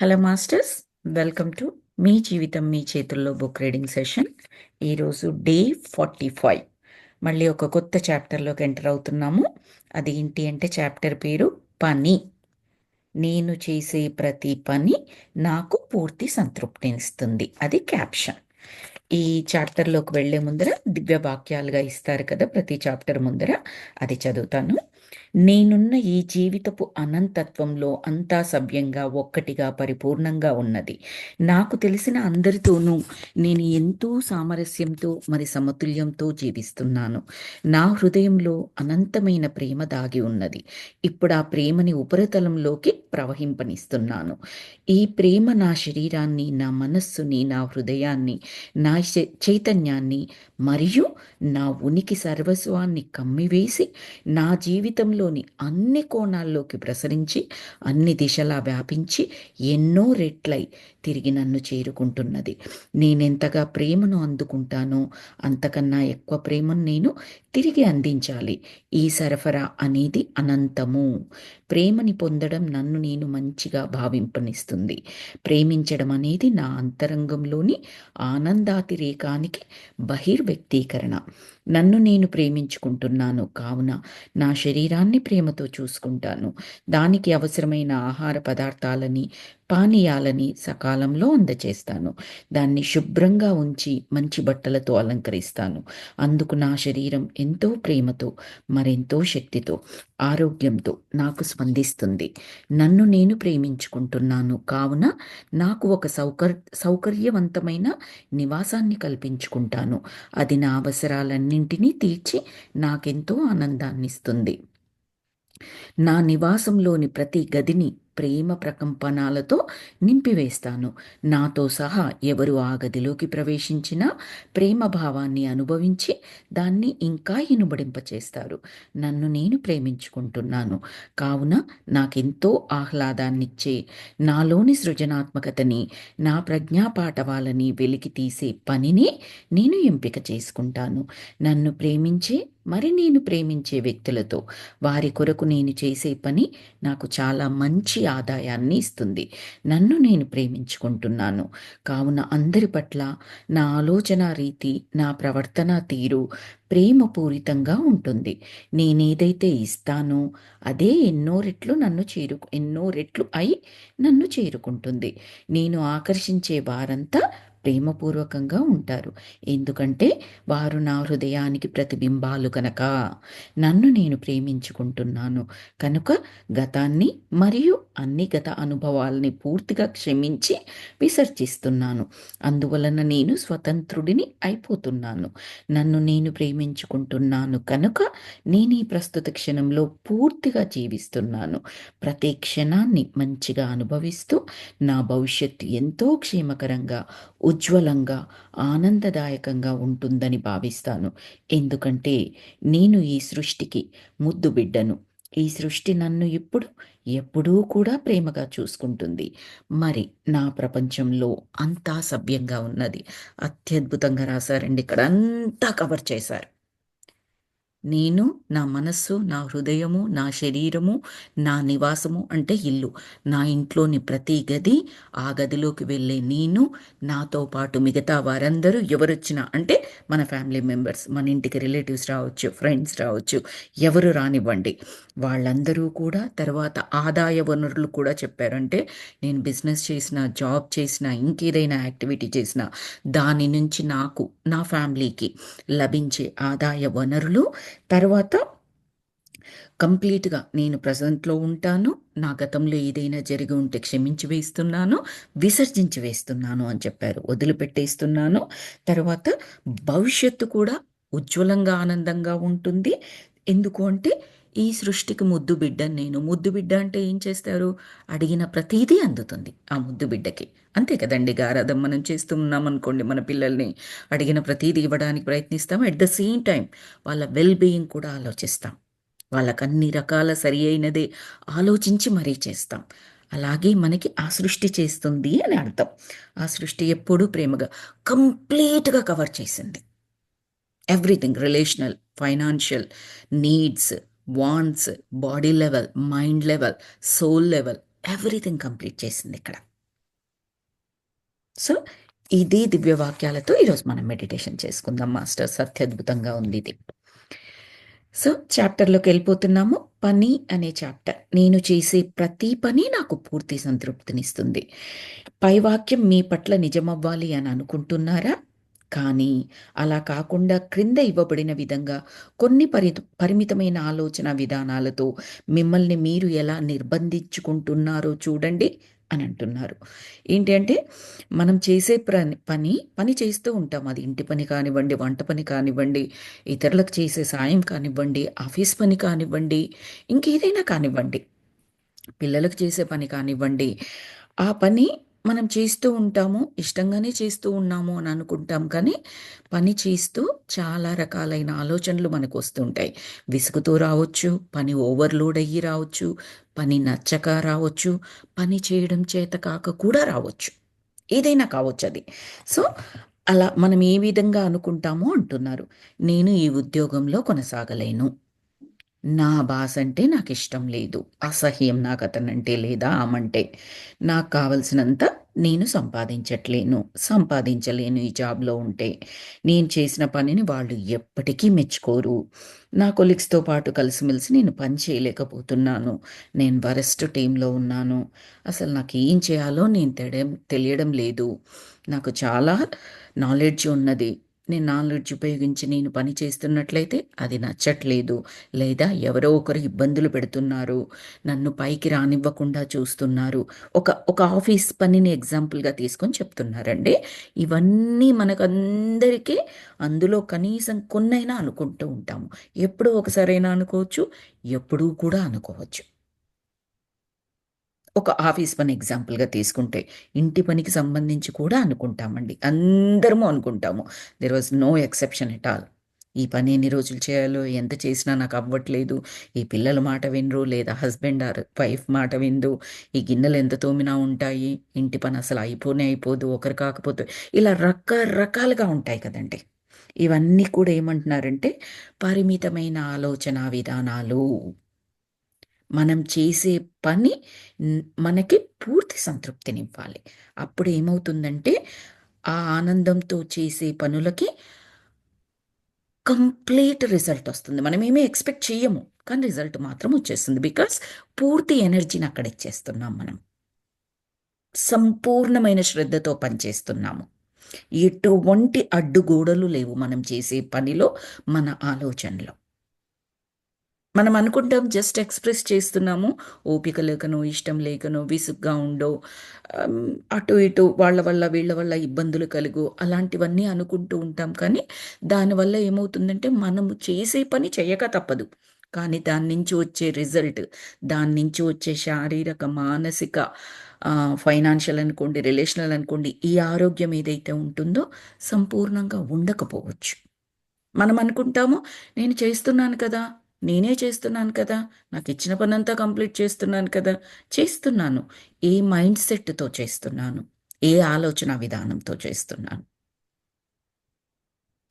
Hello masters, welcome to me జీవితం మీ చేతుల్లో book reading session. ఈరోజు డే 45. మళ్ళీ ఒక కొత్త చాప్టర్లోకి ఎంటర్ అవుతున్నాము. అది ఏంటి అంటే చాప్టర్ పేరు పని. నేను చేసే ప్రతి పని నాకు పూర్తి సంతృప్తినిస్తుంది. అది క్యాప్షన్. ఈ చాప్టర్లోకి వెళ్లే ముందర దివ్య వాక్యాలుగా ఇస్తారు కదా ప్రతి చాప్టర్ ముందర, అది చదువుతాను. నేనున్న ఈ జీవితపు అనంతత్వంలో అంతా సవ్యంగా ఒక్కటిగా పరిపూర్ణంగా ఉన్నది. నాకు తెలిసిన అందరితోనూ నేను ఎంతో సామరస్యంతో మరి సమతుల్యంతో జీవిస్తున్నాను. నా హృదయంలో అనంతమైన ప్రేమ దాగి ఉన్నది. ఇప్పుడు ఆ ప్రేమని ఉపరితలంలోకి ప్రవహింపనిస్తున్నాను. ఈ ప్రేమ నా శరీరాన్ని, నా మనస్సుని, నా హృదయాన్ని, నా చైతన్యాన్ని మరియు నా ఉనికి సర్వస్వాన్ని కమ్మివేసి నా జీవితంలోని అన్ని కోణాల్లోకి ప్రసరించి అన్ని దిశలా వ్యాపించి ఎన్నో రెట్లై తిరిగి నన్ను చేరుకుంటున్నది. నేనెంతగా ప్రేమను అందుకుంటానో అంతకన్నా ఎక్కువ ప్రేమను నేను తిరిగి అందించాలి. ఈ సరఫరా అనేది అనంతము. ప్రేమని పొందడం నన్ను నేను మంచిగా భావింపనిస్తుంది. ప్రేమించడం అనేది నా అంతరంగంలోని ఆనందాతిరేకానికి బహిర్వ్యక్తీకరణ. నన్ను నేను ప్రేమించుకుంటున్నాను కావున నా శరీరాన్ని ప్రేమతో చూసుకుంటాను. దానికి అవసరమైన ఆహార పదార్థాలని, పానీయాలని సకాలంలో అందచేస్తాను. దాన్ని శుభ్రంగా ఉంచి మంచి బట్టలతో అలంకరిస్తాను. అందుకు నా శరీరం ఎంతో ప్రేమతో, మరెంతో శక్తితో, ఆరోగ్యంతో నాకు స్పందిస్తుంది. నన్ను నేను ప్రేమించుకుంటున్నాను కావున నాకు ఒక సౌకర్యవంతమైన నివాసాన్ని కల్పించుకుంటాను. అది నా అవసరాలన్నింటినీ తీర్చి నాకెంతో ఆనందాన్నిస్తుంది. నా నివాసంలోని ప్రతి గదిని ప్రేమ ప్రకంపనాలతో నింపివేస్తాను. నాతో సహా ఎవరు ఆ గదిలోకి ప్రవేశించినా ప్రేమ భావాన్ని అనుభవించి దాన్ని ఇంకా ఇనుబడింపచేస్తారు. నన్ను నేను ప్రేమించుకుంటున్నాను కావున నాకెంతో ఆహ్లాదాన్నిచ్చే నాలోని సృజనాత్మకతని, నా ప్రజ్ఞాపాఠవాలని వెలికి తీసే పనిని నేను ఎంపిక చేసుకుంటాను. నన్ను ప్రేమించే నేను ప్రేమించే వ్యక్తులతో వారి కొరకు నేను చేసే పని నాకు చాలా మంచి ఆదాయాన్ని ఇస్తుంది. నన్ను నేను ప్రేమించుకుంటున్నాను కావున అందరి పట్ల నా ఆలోచన రీతి, నా ప్రవర్తన తీరు ప్రేమపూరితంగా ఉంటుంది. నేనేదైతే ఇస్తానో అదే ఎన్నో రెట్లు అయి నన్ను చేరుకుంటుంది. నేను ఆకర్షించే వారంతా ప్రేమపూర్వకంగా ఉంటారు. ఎందుకంటే వారు నా హృదయానికి ప్రతిబింబాలు కనుక. నన్ను నేను ప్రేమించుకుంటున్నాను కనుక గతాన్ని మరియు అన్ని గత అనుభవాల్ని పూర్తిగా క్షమించి విసర్జిస్తున్నాను. అందువలన నేను స్వతంత్రుడిని అయిపోతున్నాను. నన్ను నేను ప్రేమించుకుంటున్నాను కనుక నేను ఈ ప్రస్తుత క్షణంలో పూర్తిగా జీవిస్తున్నాను. ప్రతి క్షణాన్ని మంచిగా అనుభవిస్తూ నా భవిష్యత్తు ఎంతో క్షేమకరంగా, ఉజ్వలంగా, ఆనందదాయకంగా ఉంటుందని భావిస్తాను. ఎందుకంటే నేను ఈ సృష్టికి ముద్దు బిడ్డను. ఈ సృష్టి నన్ను ఎప్పుడూ కూడా ప్రేమగా చూసుకుంటుంది. మరి నా ప్రపంచంలో అంతా సవ్యంగా ఉన్నది. అత్యద్భుతంగా రాశారండి. ఇక్కడ అంతా కవర్ చేశారు. నేను, నా మనస్సు, నా హృదయము, నా శరీరము, నా నివాసము అంటే ఇల్లు, నా ఇంట్లోని ప్రతి గది, ఆ గదిలోకి వెళ్ళే నేను, నాతో పాటు మిగతా వారందరూ ఎవరొచ్చినా అంటే మన ఫ్యామిలీ మెంబర్స్, మన ఇంటికి రిలేటివ్స్ రావచ్చు, ఫ్రెండ్స్ రావచ్చు, ఎవరు రానివ్వండి, వాళ్ళందరూ కూడా. తర్వాత ఆదాయ వనరులు కూడా చెప్పారంటే నేను బిజినెస్ చేసినా, జాబ్ చేసినా, ఇంకేదైనా యాక్టివిటీ చేసినా దాని నుంచి నాకు, నా ఫ్యామిలీకి లభించే ఆదాయ వనరులు. తర్వాత కంప్లీట్గా నేను ప్రజెంట్లో ఉంటాను. నా గతంలో ఏదైనా జరిగి ఉంటే క్షమించి వేస్తున్నాను, విసర్జించి వేస్తున్నాను అని చెప్పారు. వదిలిపెట్టేస్తున్నాను. తర్వాత భవిష్యత్తు కూడా ఉజ్వలంగా, ఆనందంగా ఉంటుంది. ఎందుకు అంటే ఈ సృష్టికి ముద్దు బిడ్డ నేను. ముద్దు బిడ్డ అంటే ఏం చేస్తారు? అడిగిన ప్రతీదీ అందుతుంది ఆ ముద్దు బిడ్డకి. అంతే కదండి. గారాదం మనం చేస్తున్నాం అనుకోండి, మన పిల్లల్ని అడిగిన ప్రతీదీ ఇవ్వడానికి ప్రయత్నిస్తాం. అట్ ద సేమ్ టైం వాళ్ళ వెల్ బీయింగ్ కూడా ఆలోచిస్తాం. వాళ్ళకు అన్ని రకాల సరి అయినదే ఆలోచించి మరీ చేస్తాం. అలాగే మనకి ఆ సృష్టి చేస్తుంది అని అర్థం. ఆ సృష్టి ఎప్పుడూ ప్రేమగా కంప్లీట్గా కవర్ చేసింది. Everything relational, financial, needs, wants, body level, mind level, soul level, everything complete చేసింది ఇక్కడ. సో ఇది దివ్యవాక్యాలతో ఈరోజు మనం మెడిటేషన్ చేసుకుందాం. మాస్టర్స్ అత్యద్భుతంగా ఉంది ఇది. సో చాప్టర్లోకి వెళ్ళిపోతున్నాము. పని అనే చాప్టర్. నేను చేసే ప్రతి పని నాకు పూర్తి సంతృప్తినిస్తుంది. పై వాక్యం మీ పట్ల నిజమవ్వాలి అని అనుకుంటున్నారా? కానీ అలా కాకుండా క్రింద ఇవ్వబడిన విధంగా కొన్ని పరిమితమైన ఆలోచన విధానాలతో మిమ్మల్ని మీరు ఎలా నిర్బంధించుకుంటున్నారో చూడండి అని అంటున్నారు. ఏంటి అంటే మనం చేసే పని చేస్తూ ఉంటాం. అది ఇంటి పని కానివ్వండి, వంట పని కానివ్వండి, ఇతరులకు చేసే సాయం కానివ్వండి, ఆఫీస్ పని కానివ్వండి, ఇంకేదైనా కానివ్వండి, పిల్లలకు చేసే పని కానివ్వండి, ఆ పని మనం చేస్తూ ఉంటాము. ఇష్టంగానే చేస్తూ ఉన్నాము అని అనుకుంటాం. కానీ పని చేస్తూ చాలా రకాలైన ఆలోచనలు మనకు వస్తుంటాయి. విసుగుతూ రావచ్చు, పని ఓవర్‌లోడ్ అయ్యి రావచ్చు, పని నచ్చక రావచ్చు, పని చేయడం చేత కాక కూడా రావచ్చు. ఏదైనా కావచ్చది. సో, అలా మనం ఏ విధంగా అనుకుంటామో అంటున్నారు. నేను ఈ ఉద్యోగంలో కొనసాగలేను. నా బాస్ అంటే నాకిష్టం లేదు. అసహ్యం నాకతనంటే లేదా ఆమంటే. నాకు కావలసినంత నేను సంపాదించలేను ఈ జాబ్‌లో ఉంటే. నేను చేసిన పనిని వాళ్ళు ఎప్పటికీ మెచ్చుకోరు. నా కొలీగ్స్‌తో పాటు కలిసిమెలిసి నేను పని చేయలేకపోతున్నాను. నేను వరస్ట్ టీమ్‌లో ఉన్నాను. అసలు నాకేం చేయాలో నేను తెలియడం లేదు. నాకు చాలా నాలెడ్జ్ ఉన్నది. నేను నాలెడ్జ్ ఉపయోగించి నేను పని చేస్తున్నట్లయితే అది నచ్చట్లేదు. లేదా ఎవరో ఒకరు ఇబ్బందులు పెడుతున్నారు. నన్ను పైకి రానివ్వకుండా చూస్తున్నారు. ఒక ఆఫీస్ పనిని ఎగ్జాంపుల్‌గా తీసుకొని చెప్తున్నారండి. ఇవన్నీ మనకందరికీ అందులో కనీసం కొన్నైనా అనుకుంటూ ఉంటాము. ఎప్పుడో ఒకసారైనా అనుకోవచ్చు. ఎప్పుడూ కూడా అనుకోవచ్చు. ఒక ఆఫీస్ పని ఎగ్జాంపుల్‌గా తీసుకుంటే, ఇంటి పనికి సంబంధించి కూడా అనుకుంటామండి. అందరము అనుకుంటాము. There was no exception at all. ఈ పని ఎన్ని రోజులు చేయాలో, ఎంత చేసినా నాకు అవ్వట్లేదు. ఈ పిల్లల మాట వినరు, లేదా హస్బెండ్ ఆర్ వైఫ్ మాట వినదు. ఈ గిన్నెలు ఎంత తోమినా ఉంటాయి. ఇంటి పని అసలు అయిపోనే అయిపోదు. ఒకరు కాకపోతే ఇలా రకరకాలుగా ఉంటాయి కదండీ! ఇవన్నీ కూడా ఏమంటున్నారంటే, పరిమితమైన ఆలోచనా విధానాలు. మనం చేసే పని మనకి పూర్తి సంతృప్తినివ్వాలి. అప్పుడు ఏమవుతుందంటే, ఆ ఆనందంతో చేసే పనులకి కంప్లీట్ రిజల్ట్ వస్తుంది. మనమేమి ఎక్స్‌పెక్ట్ చెయ్యము. కానీ రిజల్ట్ మాత్రం వచ్చేస్తుంది. బికాస్ పూర్తి ఎనర్జీని అక్కడ ఇచ్చేస్తున్నాం మనం. సంపూర్ణమైన శ్రద్ధతో పనిచేస్తున్నాము. ఎటువంటి అడ్డుగోడలు లేవు మనం చేసే పనిలో, మన ఆలోచనలో. మనం అనుకుంటాం జస్ట్ ఎక్స్‌ప్రెస్ చేస్తున్నాము. ఓపిక లేకనో, ఇష్టం లేకనో, విసుగ్గా ఉండో, ఆహ్, అటు ఇటు వాళ్ళ వల్ల, వీళ్ళ వల్ల ఇబ్బందులు కలుగో అలాంటివన్నీ అనుకుంటూ ఉంటాం. కానీ దానివల్ల ఏమవుతుందంటే మనము చేసే పని చేయక తప్పదు. కానీ దాని నుంచి వచ్చే రిజల్ట్, దాని నుంచి వచ్చే శారీరక, మానసిక, ఫైనాన్షియల్ అనుకోండి, రిలేషనల్ అనుకోండి, ఈ ఆరోగ్యం ఏదైతే ఉంటుందో సంపూర్ణంగా ఉండకపోవచ్చు. మనం అనుకుంటాము, నేను చేస్తున్నాను కదా! నేనే చేస్తున్నాను కదా! నాకిచ్చిన పనంతా కంప్లీట్ చేస్తున్నాను కదా! చేస్తున్నాను. ఏ మైండ్ సెట్‌తో చేస్తున్నాను? ఏ ఆలోచన విధానంతో చేస్తున్నాను?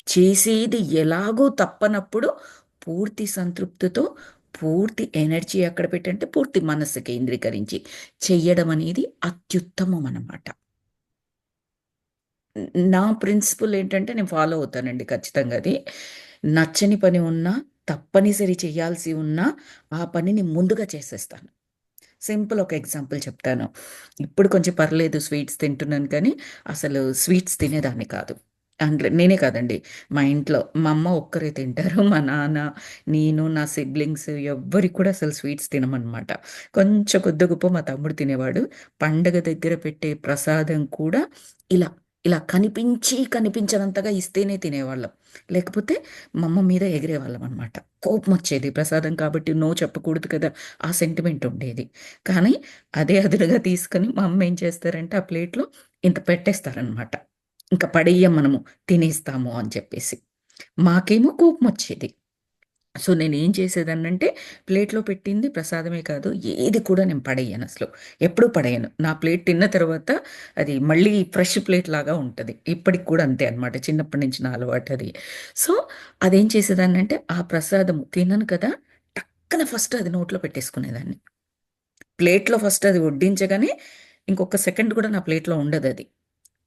చేసేది ఎలాగో తప్పనప్పుడు పూర్తి సంతృప్తితో, పూర్తి ఎనర్జీ ఎక్కడ పెట్టంటే పూర్తి మనస్సు కేంద్రీకరించి చెయ్యడం అనేది అత్యుత్తమం అన్నమాట. నా ప్రిన్సిపల్ ఏంటంటే నేను ఫాలో అవుతానండి ఖచ్చితంగా అది. నచ్చని పని ఉన్నా, తప్పనిసరి చేయాల్సి ఉన్నా, ఆ పనిని ముందుగా చేసేస్తాను. సింపుల్ ఒక ఎగ్జాంపుల్ చెప్తాను. ఇప్పుడు కొంచెం పర్లేదు స్వీట్స్ తింటున్నాను కానీ, అసలు స్వీట్స్ తినేదాన్ని కాదు. అందులో నేనే కాదండి. మా ఇంట్లో మా అమ్మ ఒక్కరే తింటారు. మా నాన్న, నేను, నా సిబ్లింగ్స్ ఎవ్వరికి కూడా అసలు స్వీట్స్ తినమనమాట. కొంచెం కొద్దో గొప్పో మా తమ్ముడు తినేవాడు. పండగ దగ్గర పెట్టే ప్రసాదం కూడా ఇలా, ఇలా కనిపించనంతగా ఇస్తేనే తినేవాళ్ళం. లేకపోతే మా అమ్మ మీద ఎగిరేవాళ్ళమనమాట. కోపమొచ్చేది. ప్రసాదం కాబట్టి నో చెప్పకూడదు కదా! ఆ సెంటిమెంట్ ఉండేది. కానీ అదే అదునుగా తీసుకొని మా అమ్మ ఏం చేస్తారంటే ఆ ప్లేట్‌లో ఇంత పెట్టేస్తారనమాట. ఇంక పడెయ్యం మనము తినేస్తాము అని చెప్పేసి. మాకేమో కోపమొచ్చేది. సో, నేనేం చేసేదాన్నంటే ప్లేట్‌లో పెట్టింది ప్రసాదమే కాదు, ఏది కూడా నేను పడెయ్యనసలు. ఎప్పుడూ పడేయను. నా ప్లేట్ తిన్న తర్వాత అది మళ్ళీ ఫ్రెష్ ప్లేట్‌లాగా ఉంటది. ఇప్పటికి కూడా అంతే అనమాట. చిన్నప్పటి నుంచి నా అలవాటది. సో, అదేం చేసేదాన్నంటే ఆ ప్రసాదం తినను కదా! టక్కన ఫస్ట్ అది నోట్లో పెట్టేసుకునేదాన్ని. ప్లేట్‌లో ఫస్ట్ అది వడ్డించగానే ఇంకొక సెకండ్ కూడా నా ప్లేట్‌లో ఉండదది.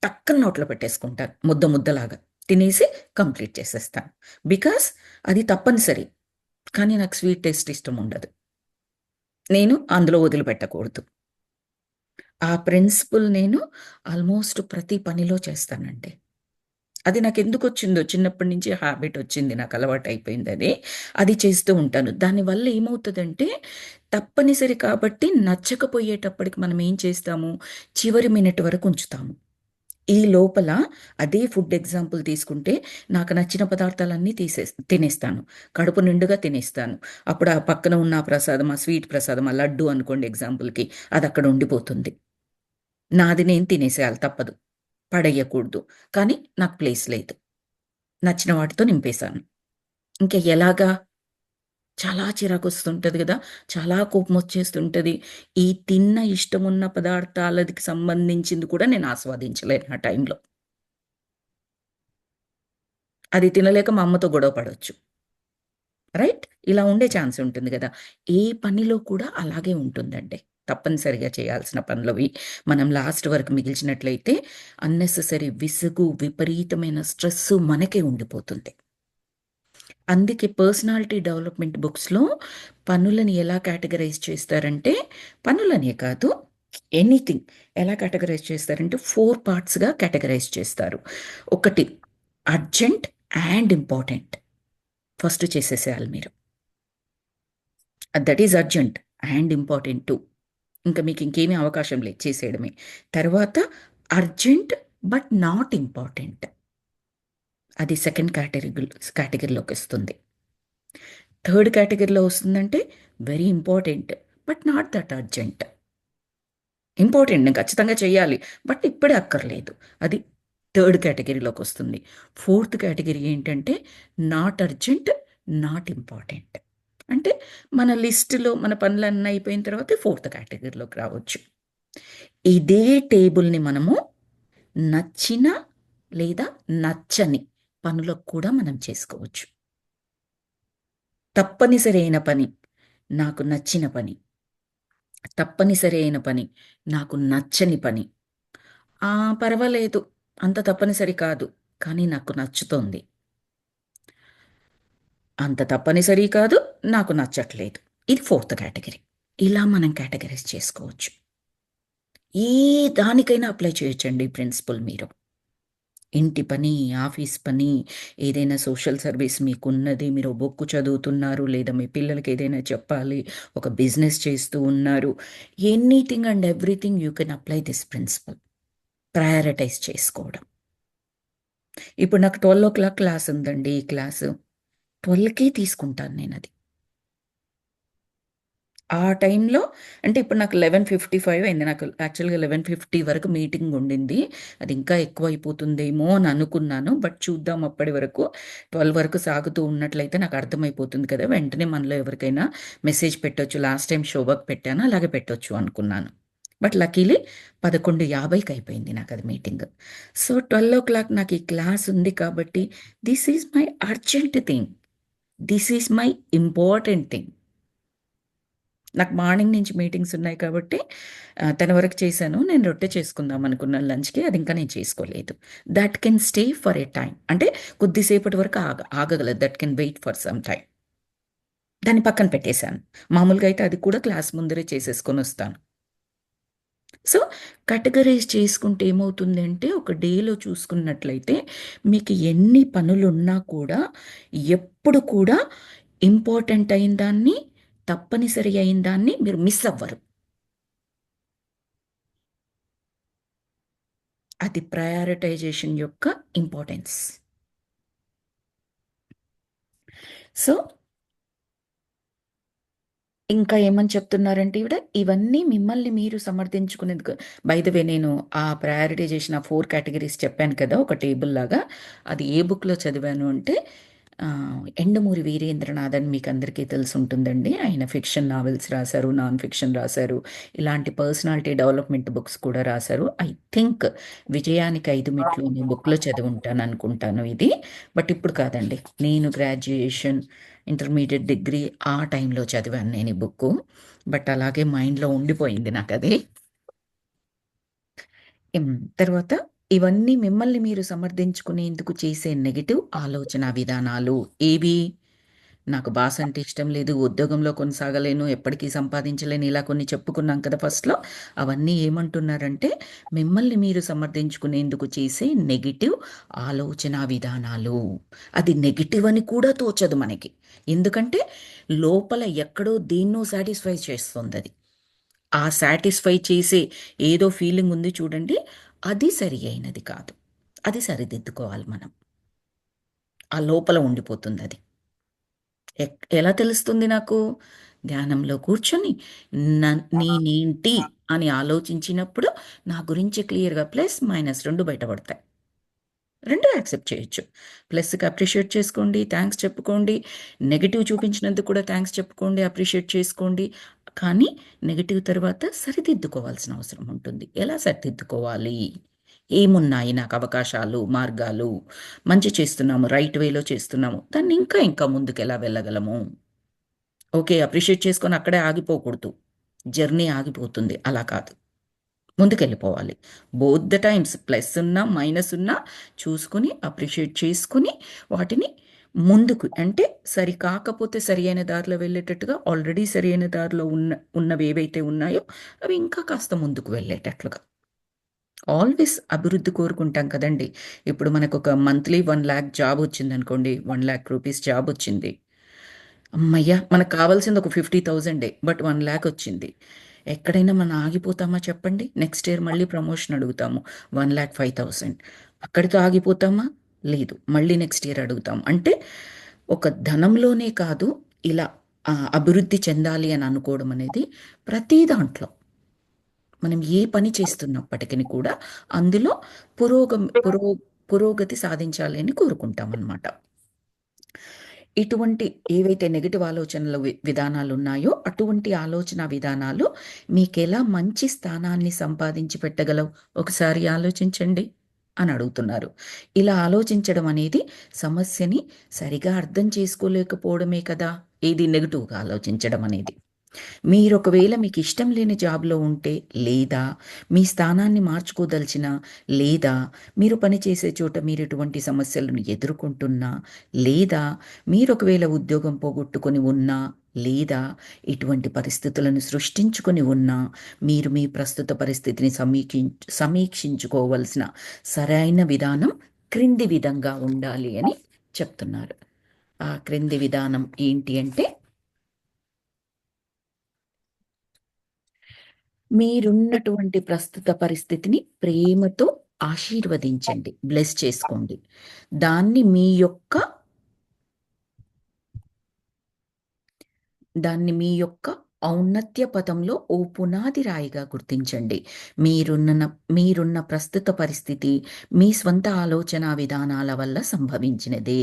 టక్కన నోట్లో పెట్టేసుకుంటాను ముద్ద ముద్దలాగా. తినేసి కంప్లీట్ చేసేస్తాను. బికాస్ అది తప్పనిసరి. కానీ నాకు స్వీట్ టేస్ట్ ఇష్టం ఉండదు. నేను అందులో వదిలిపెట్టకూడదు. ఆ ప్రిన్సిపల్ నేను ఆల్మోస్ట్ ప్రతి పనిలో చేస్తానండి. అది నాకెందుకొచ్చిందో చిన్నప్పటి నుంచి హ్యాబిట్ వచ్చింది. నాకు అలవాటయిపోయింది అది. అది చేస్తూ ఉంటాను. దానివల్ల ఏమవుతదంటే, తప్పనిసరి కాబట్టి నచ్చకపోయేటప్పటికి మనం ఏం చేస్తాము, చివరి మినిట్ వరకు ఉంచుతాము. ఈ లోపల అదే ఫుడ్ ఎగ్జాంపుల్ తీసుకుంటే, నాకు నచ్చిన పదార్థాలన్నీ తినేస్తాను. కడుపు నిండుగా తినేస్తాను. అప్పుడు ఆ పక్కన ఉన్న ఆ ప్రసాదం, ఆ స్వీట్ ప్రసాదం, ఆ లడ్డు అనుకోండి ఎగ్జాంపుల్‌కి, అదక్కడ ఉండిపోతుంది. నాది నేను తినేసేయాలి తప్పదు. పడెయ్యకూడదు. కానీ నాకు ప్లేస్ లేదు. నచ్చిన వాటితో నింపేశాను. ఇంక ఎలాగా? చాలా చిరాకొస్తుంటది గదా! చాలా కోపమొచ్చేస్తుంటది. ఈ తిన్న ఇష్టమున్న పదార్థాలకి సంబంధించింది కూడా నేను ఆస్వాదించలేను ఆ టైంలో. అది తినలేక మా అమ్మతో గొడవ పడొచ్చు. రైట్? ఇలా ఉండే ఛాన్స్ ఉంటుంది గదా! ఏ పనిలో కూడా అలాగే ఉంటుందండి. తప్పనిసరిగా చేయాల్సిన పనులవి. మనం లాస్ట్ వరకు మిగిల్చినట్లయితే అన్నెసెసరీ విసుగు, విపరీతమైన స్ట్రెస్సు మనకే ఉండిపోతుంది. అందుకే పర్సనాలిటీ డెవలప్‌మెంట్ బుక్స్‌లో పనులని ఎలా కేటగరైజ్ చేస్తారంటే, పనులనే కాదు ఎనీథింగ్ ఎలా కేటగరైజ్ చేస్తారంటే 4 పార్ట్స్‌గా కేటగరైజ్ చేస్తారు. ఒకటి అర్జెంట్ అండ్ ఇంపార్టెంట్. ఫస్ట్ చేసేసేయాలి మీరు. That is urgent and important two. ఇంక మీకు ఇంకేమీ అవకాశం లేదు చేసేయడమే. తర్వాత అర్జెంట్ బట్ నాట్ ఇంపార్టెంట్. అది సెకండ్ కేటగరీలోకొస్తుంది. థర్డ్ కేటగరీలో వస్తుందంటే very important but not that urgent. Important నేను ఖచ్చితంగా చేయాలి. బట్ ఇప్పుడే అక్కర్లేదు. అది థర్డ్ కేటగరీలోకొస్తుంది. ఫోర్త్ కేటగరీ ఏంటంటే నాట్ అర్జెంట్, నాట్ ఇంపార్టెంట్. అంటే మన లిస్ట్‌లో మన పనులన్నీ అయిపోయిన తర్వాత ఫోర్త్ కేటగరీలోకి రావచ్చు. ఇదే టేబుల్‌ని మనము నచ్చిన లేదా నచ్చని పనులకు కూడా మనం చేసుకోవచ్చు. తప్పనిసరి అయిన పని, నాకు నచ్చిన పని. తప్పనిసరి అయిన పని, నాకు నచ్చని పని. పర్వాలేదు. అంత తప్పనిసరి కాదు. కానీ నాకు నచ్చుతోంది. అంత తప్పనిసరి కాదు. నాకు నచ్చట్లేదు. ఇది ఫోర్త్ కేటగరీ. ఇలా మనం కేటగరైజ్ చేసుకోవచ్చు. ఏ దానికైనా అప్లై చేయొచ్చండి ఈ ప్రిన్సిపల్ మీరు. ఇంటి పని, ఆఫీస్ పని, ఏదైనా సోషల్ సర్వీస్ మీకున్నది, మీరు బుక్ చదువుతున్నారు, లేదా మీ పిల్లలకి ఏదైనా చెప్పాలి, ఒక బిజినెస్ చేస్తూ ఉన్నారు. Anything and everything you can apply this principle. Prioritise చేసుకోవడం. ఇప్పుడు నాకు 12:00 క్లాస్ ఉందండి ఈ క్లాసు. 12కే తీసుకుంటాను నేనది. ఆ టైంలో అంటే ఇప్పుడు నాకు 11:55 అయింది. నాకు యాక్చువల్‌గా 11:50 వరకు మీటింగ్ ఉండింది. అది ఇంకా ఎక్కువైపోతుందేమో అని అనుకున్నాను. బట్ చూద్దాం అప్పటి వరకు. 12 వరకు సాగుతూ ఉన్నట్లయితే నాకు అర్థమైపోతుంది కదా! వెంటనే మనలో ఎవరికైనా మెసేజ్ పెట్టొచ్చు. లాస్ట్ టైమ్ శోభకి పెట్టాను. అలాగే పెట్టొచ్చు అనుకున్నాను. బట్ లక్కీలీ 11:50కి అయిపోయింది నాకది మీటింగ్. సో, 12:00 నాకు ఈ క్లాస్ ఉంది కాబట్టి this is my urgent thing. This is my important thing. నాకు మార్నింగ్ నుంచి మీటింగ్స్ ఉన్నాయి కాబట్టి 10 వరకు చేశాను. నేను రొట్టె చేసుకుందాం అనుకున్నాను లంచ్‌కి. అది ఇంకా నేను చేసుకోలేదు. That can stay for a time. అంటే కొద్దిసేపటి వరకు ఆగగలదు. That can wait for some time. దాన్ని పక్కన పెట్టేశాను. మామూలుగా అయితే అది కూడా క్లాస్ ముందరే చేసేసుకొనొస్తాను. సో, కేటగరైజ్ చేసుకుంటే ఏమవుతుందంటే ఒక డేలో చూసుకున్నట్లయితే మీకు ఎన్ని పనులున్నా కూడా ఎప్పుడు కూడా ఇంపార్టెంట్ అయిన దాన్ని, తప్పనిసరి అయిన దాన్ని మీరు మిస్ అవ్వరు. అది ప్రయారిటైజేషన్ యొక్క ఇంపార్టెన్స్. సో, ఇంకా ఏమని చెప్తున్నారంటే ఈవిడ, ఇవన్నీ మిమ్మల్ని మీరు సమర్థించుకునేందుకు బై ద వే నేను ఆ ప్రయారిటైజేషన్ ఆ 4 కేటగరీస్ చెప్పాను కదా! ఒక టేబుల్‌లాగా. అది ఏ బుక్‌లో చదివాను అంటే 'యండమూరి వీరేంద్రనాథ్' అని మీకందరికీ తెలిసుంటుందండి. ఆయన ఫిక్షన్ నావెల్స్ రాశారు, నాన్ ఫిక్షన్ రాశారు. ఇలాంటి పర్సనాలిటీ డెవలప్‌మెంట్ బుక్స్ కూడా రాశారు. ఐ థింక్ 'విజయానికి 5 మెట్లు' అనే బుక్‌లో చదివుంటాననుకుంటాను ఇది. బట్ ఇప్పుడు కాదండి. నేను గ్రాడ్యుయేషన్, ఇంటర్మీడియేట్ డిగ్రీ ఆ టైంలో చదివాను నేను ఈ బుక్కు. బట్ అలాగే మైండ్‌లో ఉండిపోయింది నాకది. హ్మ్. తర్వాత ఇవన్నీ మిమ్మల్ని మీరు సమర్థించుకునేందుకు చేసే నెగెటివ్ ఆలోచన విధానాలు ఏవి? నాకు బాస్ అంటే ఇష్టం లేదు, ఉద్యోగంలో కొనసాగలేను, ఎప్పటికీ సంపాదించలేను, ఇలా కొన్ని చెప్పుకున్నాం కదా ఫస్ట్లో. అవన్నీ ఏమంటున్నారంటే మిమ్మల్ని మీరు సమర్థించుకునేందుకు చేసే నెగిటివ్ ఆలోచన విధానాలు. అది నెగిటివ్ అని కూడా తోచదు మనకి, ఎందుకంటే లోపల ఎక్కడో దేన్నో సాటిస్ఫై చేస్తుంది అది. ఆ సాటిస్ఫై చేసే ఏదో ఫీలింగ్ ఉంది చూడండి, అది సరి అయినది కాదు. అది సరిదిద్దుకోవాలి మనం. ఆ లోపల ఉండిపోతుంది అది. ఎలా తెలుస్తుంది నాకు? ధ్యానంలో కూర్చొని నేనేంటి అని ఆలోచించినప్పుడు నా గురించి క్లియర్గా ప్లస్ మైనస్ రెండు బయటపడతాయి. రెండు యాక్సెప్ట్ చేయొచ్చు. ప్లస్కి అప్రిషియేట్ చేసుకోండి, థ్యాంక్స్ చెప్పుకోండి. నెగిటివ్ చూపించినందుకు కూడా థ్యాంక్స్ చెప్పుకోండి, అప్రిషియేట్ చేసుకోండి. కానీ నెగిటివ్ తర్వాత సరిదిద్దుకోవాల్సిన అవసరం ఉంటుంది. ఎలా సరిదిద్దుకోవాలి? ఏమున్నాయి నాకు అవకాశాలు, మార్గాలు? మంచి చేస్తున్నాము, రైట్ వేలో చేస్తున్నాము, దాన్ని ఇంకా ఇంకా ముందుకు ఎలా వెళ్ళగలము? ఓకే, అప్రిషియేట్ చేసుకొని అక్కడే ఆగిపోకూడదు. జర్నీ ఆగిపోతుంది, అలా కాదు. ముందుకెళ్ళిపోవాలి. బోత్ ద టైమ్స్ ప్లస్ ఉన్నా, మైనస్ ఉన్నా చూసుకొని, అప్రిషియేట్ చేసుకొని వాటిని ముందుకు అంటే సరి కాకపోతే సరి అయిన దారిలో వెళ్ళేటట్టుగా, ఆల్రెడీ సరి అయిన దారిలో ఉన్నవి ఏవైతే ఉన్నాయో అవి ఇంకా కాస్త ముందుకు వెళ్ళేటట్లుగా. ఆల్వేస్ అభివృద్ధి కోరుకుంటాం కదండి. ఇప్పుడు మనకు ఒక మంత్లీ 1,00,000 జాబ్ వచ్చిందనుకోండి, 1,00,000 రూపీస్ జాబ్ వచ్చింది. అమ్మయ్య! మనకు కావాల్సింది ఒక 50,000 బట్ 1,00,000 వచ్చింది. ఎక్కడైనా మనం ఆగిపోతామా చెప్పండి? నెక్స్ట్ ఇయర్ మళ్ళీ ప్రమోషన్ అడుగుతాము. 1,05,000 అక్కడితో ఆగిపోతామా? లేదు. మళ్ళీ నెక్స్ట్ ఇయర్ అడుగుతాం. అంటే ఒక ధనంలోనే కాదు, ఇలా అభివృద్ధి చెందాలి అని అనుకోవడం అనేది ప్రతి దాంట్లో, మనం ఏ పని చేస్తున్నప్పటికీ కూడా అందులో పురోగం పురో పురోగతి సాధించాలి అని కోరుకుంటామన్నమాట. ఇటువంటి ఏవైతే నెగెటివ్ ఆలోచనల విధానాలు ఉన్నాయో అటువంటి ఆలోచన విధానాలు మీకెలా మంచి స్థానాన్ని సంపాదించి పెట్టగలవు ఒకసారి ఆలోచించండి అని అడుగుతున్నారు. ఇలా ఆలోచించడం అనేది సమస్యని సరిగా అర్థం చేసుకోలేకపోవడమే కదా, ఏది నెగటివ్గా ఆలోచించడం అనేది. మీరు ఒకవేళ మీకు ఇష్టం లేని జాబ్లో ఉంటే, లేదా మీ స్థానాన్ని మార్చుకోదలిచిన, లేదా మీరు పనిచేసే చోట మీరు ఇటువంటి సమస్యలను ఎదుర్కొంటున్నా, లేదా మీరు ఒకవేళ ఉద్యోగం పోగొట్టుకొని ఉన్నా, లేదా ఇటువంటి పరిస్థితులను సృష్టించుకొని ఉన్నా, మీరు మీ ప్రస్తుత పరిస్థితిని సమీక్షించుకోవలసిన సరైన విధానం క్రింది విధంగా ఉండాలి అని చెప్తున్నారు. ఆ క్రింది విధానం ఏంటి అంటే, మీరున్నటువంటి ప్రస్తుత పరిస్థితిని ప్రేమతో ఆశీర్వదించండి, బ్లెస్ చేసుకోండి. దాన్ని మీ యొక్క దాన్ని మీ యొక్క ఔన్నత్య పథంలో ఓ పునాది రాయిగా గుర్తించండి. మీరున్న మీరున్న ప్రస్తుత పరిస్థితి మీ స్వంత ఆలోచన విధానాల వల్ల సంభవించినదే.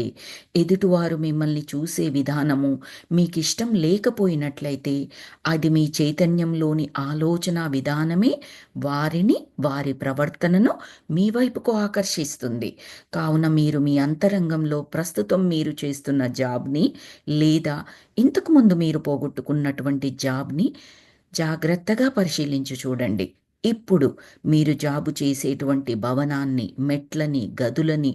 ఎదుటివారు మిమ్మల్ని చూసే విధానము మీకు ఇష్టం లేకపోయినట్లయితే అది మీ చైతన్యంలోని ఆలోచన విధానమే వారిని, వారి ప్రవర్తనను మీ వైపుకు ఆకర్షిస్తుంది. కావున మీరు మీ అంతరంగంలో ప్రస్తుతం మీరు చేస్తున్న జాబ్ని, లేదా ఇంతకుముందు మీరు పోగొట్టుకున్నటువంటి జాబ్ని జాగ్రత్తగా పరిశీలించి చూడండి. ఇప్పుడు మీరు జాబు చేసేటువంటి భవనాన్ని, మెట్లని, గదులని,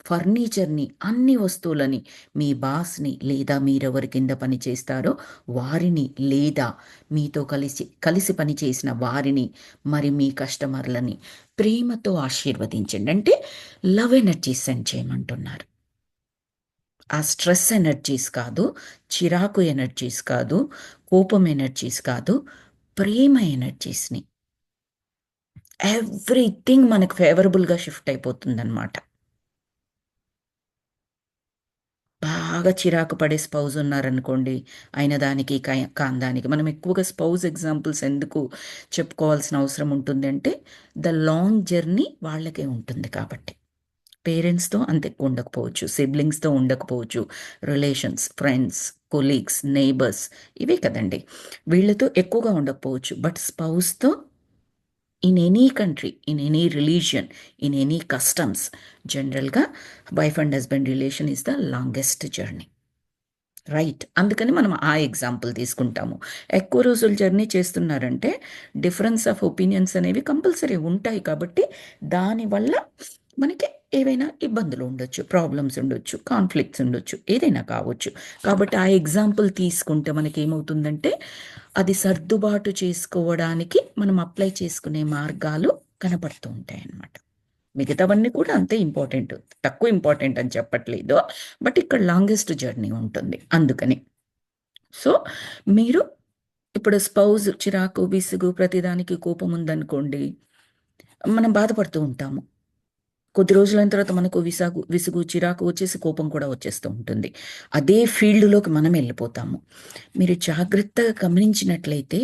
ఫర్నిచర్ని, అన్ని వస్తువులని, మీ బాస్ని లేదా మీరెవరి కింద పని చేస్తారో వారిని, లేదా మీతో కలిసి కలిసి పనిచేసిన వారిని, మరి మీ కస్టమర్లని ప్రేమతో ఆశీర్వదించండి. అంటే లవ్ ఎనర్జీ సెండ్ చేయమంటున్నారు. ఆ స్ట్రెస్ ఎనర్జీస్ కాదు, చిరాకు ఎనర్జీస్ కాదు, కోపం ఎనర్జీస్ కాదు, ప్రేమ ఎనర్జీస్ని. ఎవ్రీథింగ్ మనకు ఫేవరబుల్గా షిఫ్ట్ అయిపోతుందన్నమాట. బాగా చిరాకు పడే స్పౌజ్ ఉన్నారనుకోండి, అయిన దానికి కాందానికి మనం ఎక్కువగా స్పౌజ్ ఎగ్జాంపుల్స్ ఎందుకు చెప్పుకోవాల్సిన అవసరం ఉంటుంది అంటే, ద లాంగ్ జర్నీ వాళ్ళకే ఉంటుంది కాబట్టి. పేరెంట్స్తో అంత ఎక్కువ ఉండకపోవచ్చు, సిబ్లింగ్స్తో ఉండకపోవచ్చు, రిలేషన్స్, ఫ్రెండ్స్, కొలీగ్స్, నైబర్స్, ఇవే కదండి, వీళ్ళతో ఎక్కువగా ఉండకపోవచ్చు. బట్ స్పౌస్తో in any country, in any religion, in any customs, జనరల్గా wife and husband relation is the longest journey. Right. అందుకని మనం ఆ ఎగ్జాంపుల్ తీసుకుంటాము. ఎక్కువ రోజులు జర్నీ చేస్తున్నారంటే డిఫరెన్స్ ఆఫ్ ఒపీనియన్స్ అనేవి కంపల్సరీ ఉంటాయి కాబట్టి దానివల్ల మనకి ఏవైనా ఇబ్బందులు ఉండొచ్చు, ప్రాబ్లమ్స్ ఉండొచ్చు, కాన్ఫ్లిక్ట్స్ ఉండొచ్చు, ఏదైనా కావచ్చు. కాబట్టి ఆ ఎగ్జాంపుల్ తీసుకుంటే మనకేమవుతుందంటే అది సర్దుబాటు చేసుకోవడానికి మనం అప్లై చేసుకునే మార్గాలు కనపడుతూ ఉంటాయన్నమాట. మిగతావన్నీ కూడా అంతే ఇంపార్టెంట్. తక్కువ ఇంపార్టెంట్ అని చెప్పట్లేదు. బట్ ఇక్కడ లాంగెస్ట్ జర్నీ ఉంటుంది. అందుకని. సో, మీరు ఇప్పుడు స్పౌజ్ చిరాకు, విసుగు, ప్రతిదానికి కోపం ఉందనుకోండి, మనం బాధపడుతూ ఉంటాము. కొద్ది రోజులైన తర్వాత మనకు విసుగు, చిరాకు వచ్చేసి కోపం కూడా వచ్చేస్తూ ఉంటుంది. అదే ఫీల్డ్‌లోకి మనం ఎళ్ళిపోతాము. మీరు జాగ్రత్తగా గమనించినట్లయితే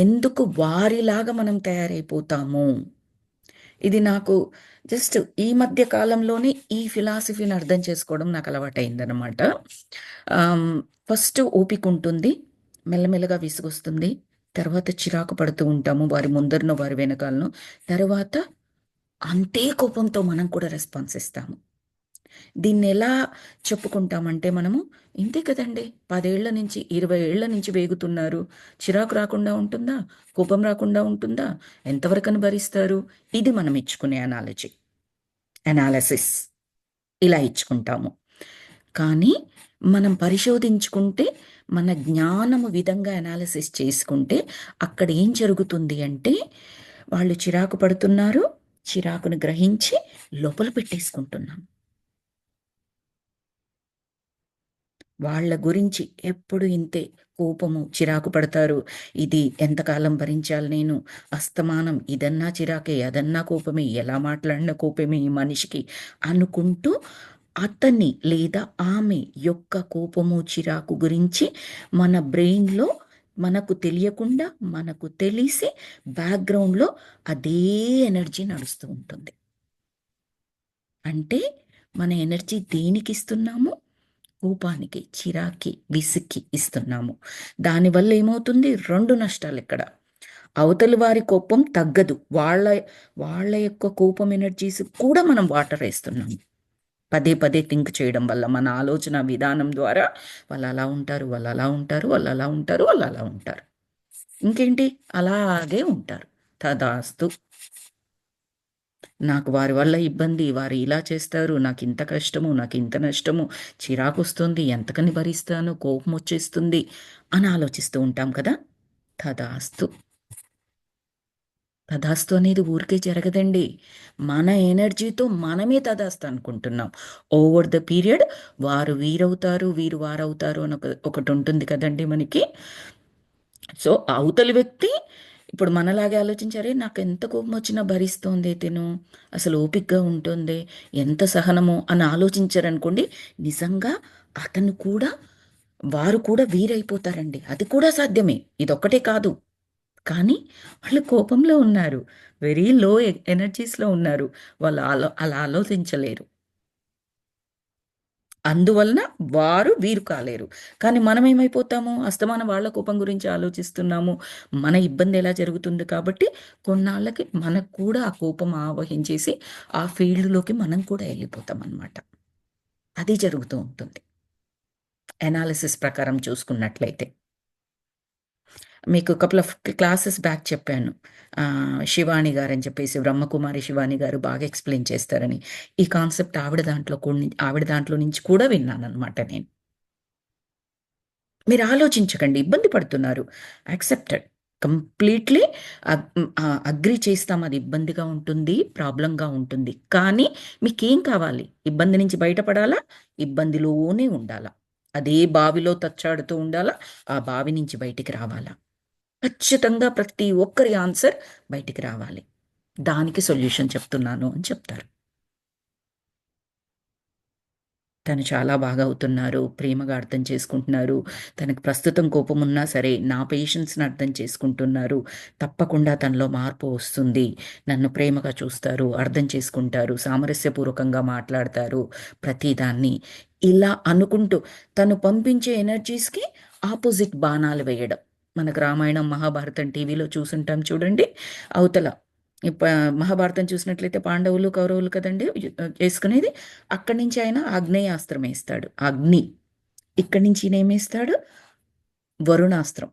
ఎందుకు వారిలాగా మనం తయారైపోతాము. ఇది నాకు జస్ట్ ఈ మధ్య కాలంలోనే ఈ ఫిలాసఫీని అర్థం చేసుకోవడం నాకు అలవాటయిందనమాట. ఆహ్, ఫస్ట్ ఓపికుంటుంది. మెల్లమెల్లగా విసుగొస్తుంది. తర్వాత చిరాకు పడుతూ ఉంటాము. వారి ముందరనో, వారి వెనకాలనో. తర్వాత అంతే కోపంతో మనం కూడా రెస్పాన్స్ ఇస్తాము. దీన్నెలా చెప్పుకుంటామంటే మనము, ఇంతే కదండీ! 10 ఏళ్ల నుంచి, 20 ఏళ్ల నుంచి వేగుతున్నారు. చిరాకు రాకుండా ఉంటుందా? కోపం రాకుండా ఉంటుందా? ఎంతవరకని భరిస్తారు? ఇది మనం ఇచ్చుకునే అనాలిసిస్. ఇలా ఇచ్చుకుంటాము. కానీ మనం పరిశోధించుకుంటే, మన జ్ఞానము విధంగా అనాలిసిస్ చేసుకుంటే, అక్కడ ఏం జరుగుతుంది అంటే, వాళ్ళు చిరాకు పడుతున్నారు. చిరాకును గ్రహించి లోపల పెట్టేసుకుంటున్నాం. వాళ్ళ గురించి ఎప్పుడు ఇంతే కోపము, చిరాకు పడతారు. ఇది ఎంతకాలం భరించాలి నేను? అస్తమానం ఇదన్నా చిరాకే, అదన్నా కోపమే, ఎలా మాట్లాడినా కోపమే ఈ మనిషికి అనుకుంటూ అతన్ని లేదా ఆమె యొక్క కోపము, చిరాకు గురించి మన బ్రెయిన్‌లో మనకు తెలియకుండా, మనకు తెలిసి బ్యాక్‌గ్రౌండ్‌లో అదే ఎనర్జీ నడుస్తూ ఉంటుంది. అంటే మన ఎనర్జీ దేనికిస్తున్నాము? కోపానికి, చిరాకి, విసుక్కి ఇస్తున్నాము. దానివల్ల ఏమవుతుంది? 2 నష్టాలిక్కడ. అవతలి వారి కోపం తగ్గదు. వాళ్ళ యొక్క కోపం ఎనర్జీస్ కూడా మనం వాటరేస్తున్నాము. పదే పదే థింక్ చేయడం వల్ల మన ఆలోచన విధానం ద్వారా వాళ్ళలా ఉంటారు, వాళ్ళలా ఉంటారు, వాళ్ళలా ఉంటారు, వాళ్ళలా ఉంటారు. ఇంకేంటి? అలాగే ఉంటారు. తదాస్తు. నాకు వారి వల్ల ఇబ్బంది, వారు ఇలా చేస్తారు, నాకింత కష్టము, నాకింత నష్టము, చిరాకొస్తుంది, ఎంతకని భరిస్తాను, కోపమొచ్చేస్తుంది అని ఆలోచిస్తూ ఉంటాం కదా! తదాస్తు. తదాస్తు అనేది ఊరికే జరగదండి. మన ఎనర్జీతో మనమే తదాస్తు అనుకుంటున్నాం. ఓవర్ ద పీరియడ్ వారు వీరవుతారు, వీరు వారవుతారు అని ఒకటుంటుంది కదండీ మనకి. సో, అవతలి వ్యక్తి ఇప్పుడు మనలాగే ఆలోచించారే నాకెంత కోపమొచ్చినా భరిస్తోందే తిను. అసలు ఓపికగా ఉంటోందే. ఎంత సహనమో అని ఆలోచించారనుకోండి, నిజంగా అతను కూడా వారు కూడా వీరైపోతారండి. అది కూడా సాధ్యమే. ఇదొక్కటే కాదు. కానీ వాళ్ళు కోపంలో ఉన్నారు. వెరీ లో ఎనర్జీస్‌లో ఉన్నారు. వాళ్ళు అలా ఆలోచించలేరు. అందువలన వారు వీరు కాలేరు. కానీ మనమేమైపోతాము? అస్తమానం వాళ్ళ కోపం గురించి ఆలోచిస్తున్నాము. మన ఇబ్బంది ఎలా జరుగుతుంది కాబట్టి కొన్నాళ్ళకి మనకు కూడా ఆ కోపం ఆవహించేసి ఆ ఫీల్డ్‌లోకి మనం కూడా ఎళ్ళిపోతామనమాట. అది జరుగుతూ ఉంటుంది. అనాలిసిస్ ప్రకారం చూసుకున్నట్లయితే. మీకు కపుల్ ఆఫ్ క్లాసెస్ బ్యాక్ చెప్పాను. శివాని గారని చెప్పేసి బ్రహ్మకుమారి శివాని గారు బాగా ఎక్స్‌ప్లెయిన్ చేస్తారని. ఈ కాన్సెప్ట్ ఆవిడ దాంట్లో నుంచి కూడా విన్నాననమాట నేను. మీరు ఆలోచించకండి. ఇబ్బంది పడుతున్నారు. యాక్సెప్టెడ్. కంప్లీట్‌లీ అగ్రీ చేస్తాం. అది ఇబ్బందిగా ఉంటుంది. ప్రాబ్లమ్‌గా ఉంటుంది. కానీ మీకేం కావాలి? ఇబ్బంది నుంచి బయటపడాలా? ఇబ్బందిలోనే ఉండాలా? అదే బావిలో తచ్చాడుతూ ఉండాలా? ఆ బావి నుంచి బయటికి రావాలా? ఖచ్చితంగా ప్రతి ఒక్కరి ఆన్సర్ బయటికి రావాలి. దానికి సొల్యూషన్ చెప్తున్నాను అని చెప్తారు. తను చాలా బాగా అవుతున్నారు. ప్రేమగా అర్థం చేసుకుంటున్నారు. తనకు ప్రస్తుతం కోపమున్నా సరే, నా పేషెన్స్‌ని అర్థం చేసుకుంటున్నారు. తప్పకుండా తనలో మార్పు వస్తుంది. నన్ను ప్రేమగా చూస్తారు, అర్థం చేసుకుంటారు, సామరస్యపూర్వకంగా మాట్లాడతారు ప్రతిదాన్ని. ఇలా అనుకుంటూ తను పంపించే ఎనర్జీస్‌కి ఆపోజిట్ బాణాలు వేయడం. మనకు రామాయణం, మహాభారతం టీవీలో చూసుంటాం చూడండి. అవతల ఇప్ప మహాభారతం చూసినట్లయితే పాండవులు, కౌరవులు కదండీ! చేసుకునేది. అక్కడి నుంచి ఆయన ఆగ్నేయాస్త్రం ఏస్తాడు. అగ్ని. ఇక్కడి నుంచి ఈయన ఏమేస్తాడు? వరుణాస్త్రం.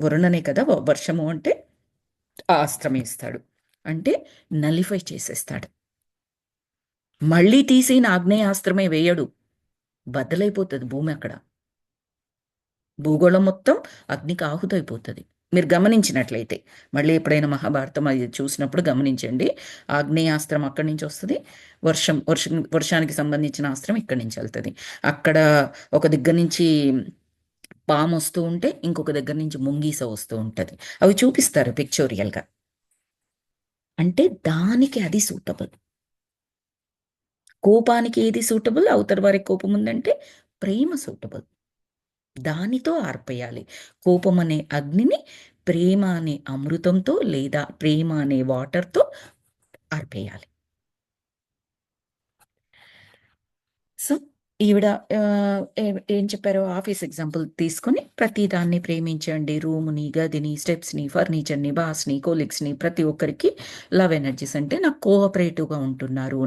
వరుణనే కదా వర్షము అంటే, ఆ అస్త్రం వేస్తాడు. అంటే నలిఫై చేసేస్తాడు. మళ్ళీ తీసి ఈయన ఆగ్నేయాస్త్రమే వేయడు. బద్దలైపోతుంది భూమి అక్కడ. భూగోళం మొత్తం అగ్నికి ఆహుతైపోతుంది. మీరు గమనించినట్లయితే మళ్ళీ ఎప్పుడైనా మహాభారతం అది చూసినప్పుడు గమనించండి. ఆగ్నేయాస్త్రం అక్కడి నుంచి వస్తుంది. వర్షానికి సంబంధించిన అస్త్రం ఇక్కడి నుంచి వెళ్తుంది. అక్కడ ఒక దగ్గర నుంచి పాము వస్తూ ఉంటే ఇంకొక దగ్గర నుంచి ముంగీస వస్తూ ఉంటుంది. అవి చూపిస్తారు పిక్చోరియల్గా. అంటే దానికి అది సూటబుల్. కోపానికి ఏది సూటబుల్? అవతల వారికి కోపం ఉందంటే ప్రేమ సూటబుల్. దానితో ఆర్పేయాలి. కోపం అనే అగ్నిని ప్రేమ అనే అమృతంతో లేదా ప్రేమ అనే వాటర్తో ఆర్పేయాలి. సో ఈవిడ ఏం చెప్పారో ఆఫీస్ ఎగ్జాంపుల్ తీసుకొని ప్రతి దాన్ని ప్రేమించండి. రూమ్ని, గదిని, స్టెప్స్ని, ఫర్నిచర్ని, బాస్ని, కోలిగ్స్ని, ప్రతి ఒక్కరికి లవ్ ఎనర్జీస్ అంటే నాకు కోఆపరేటివ్గా ఉంటున్నారు,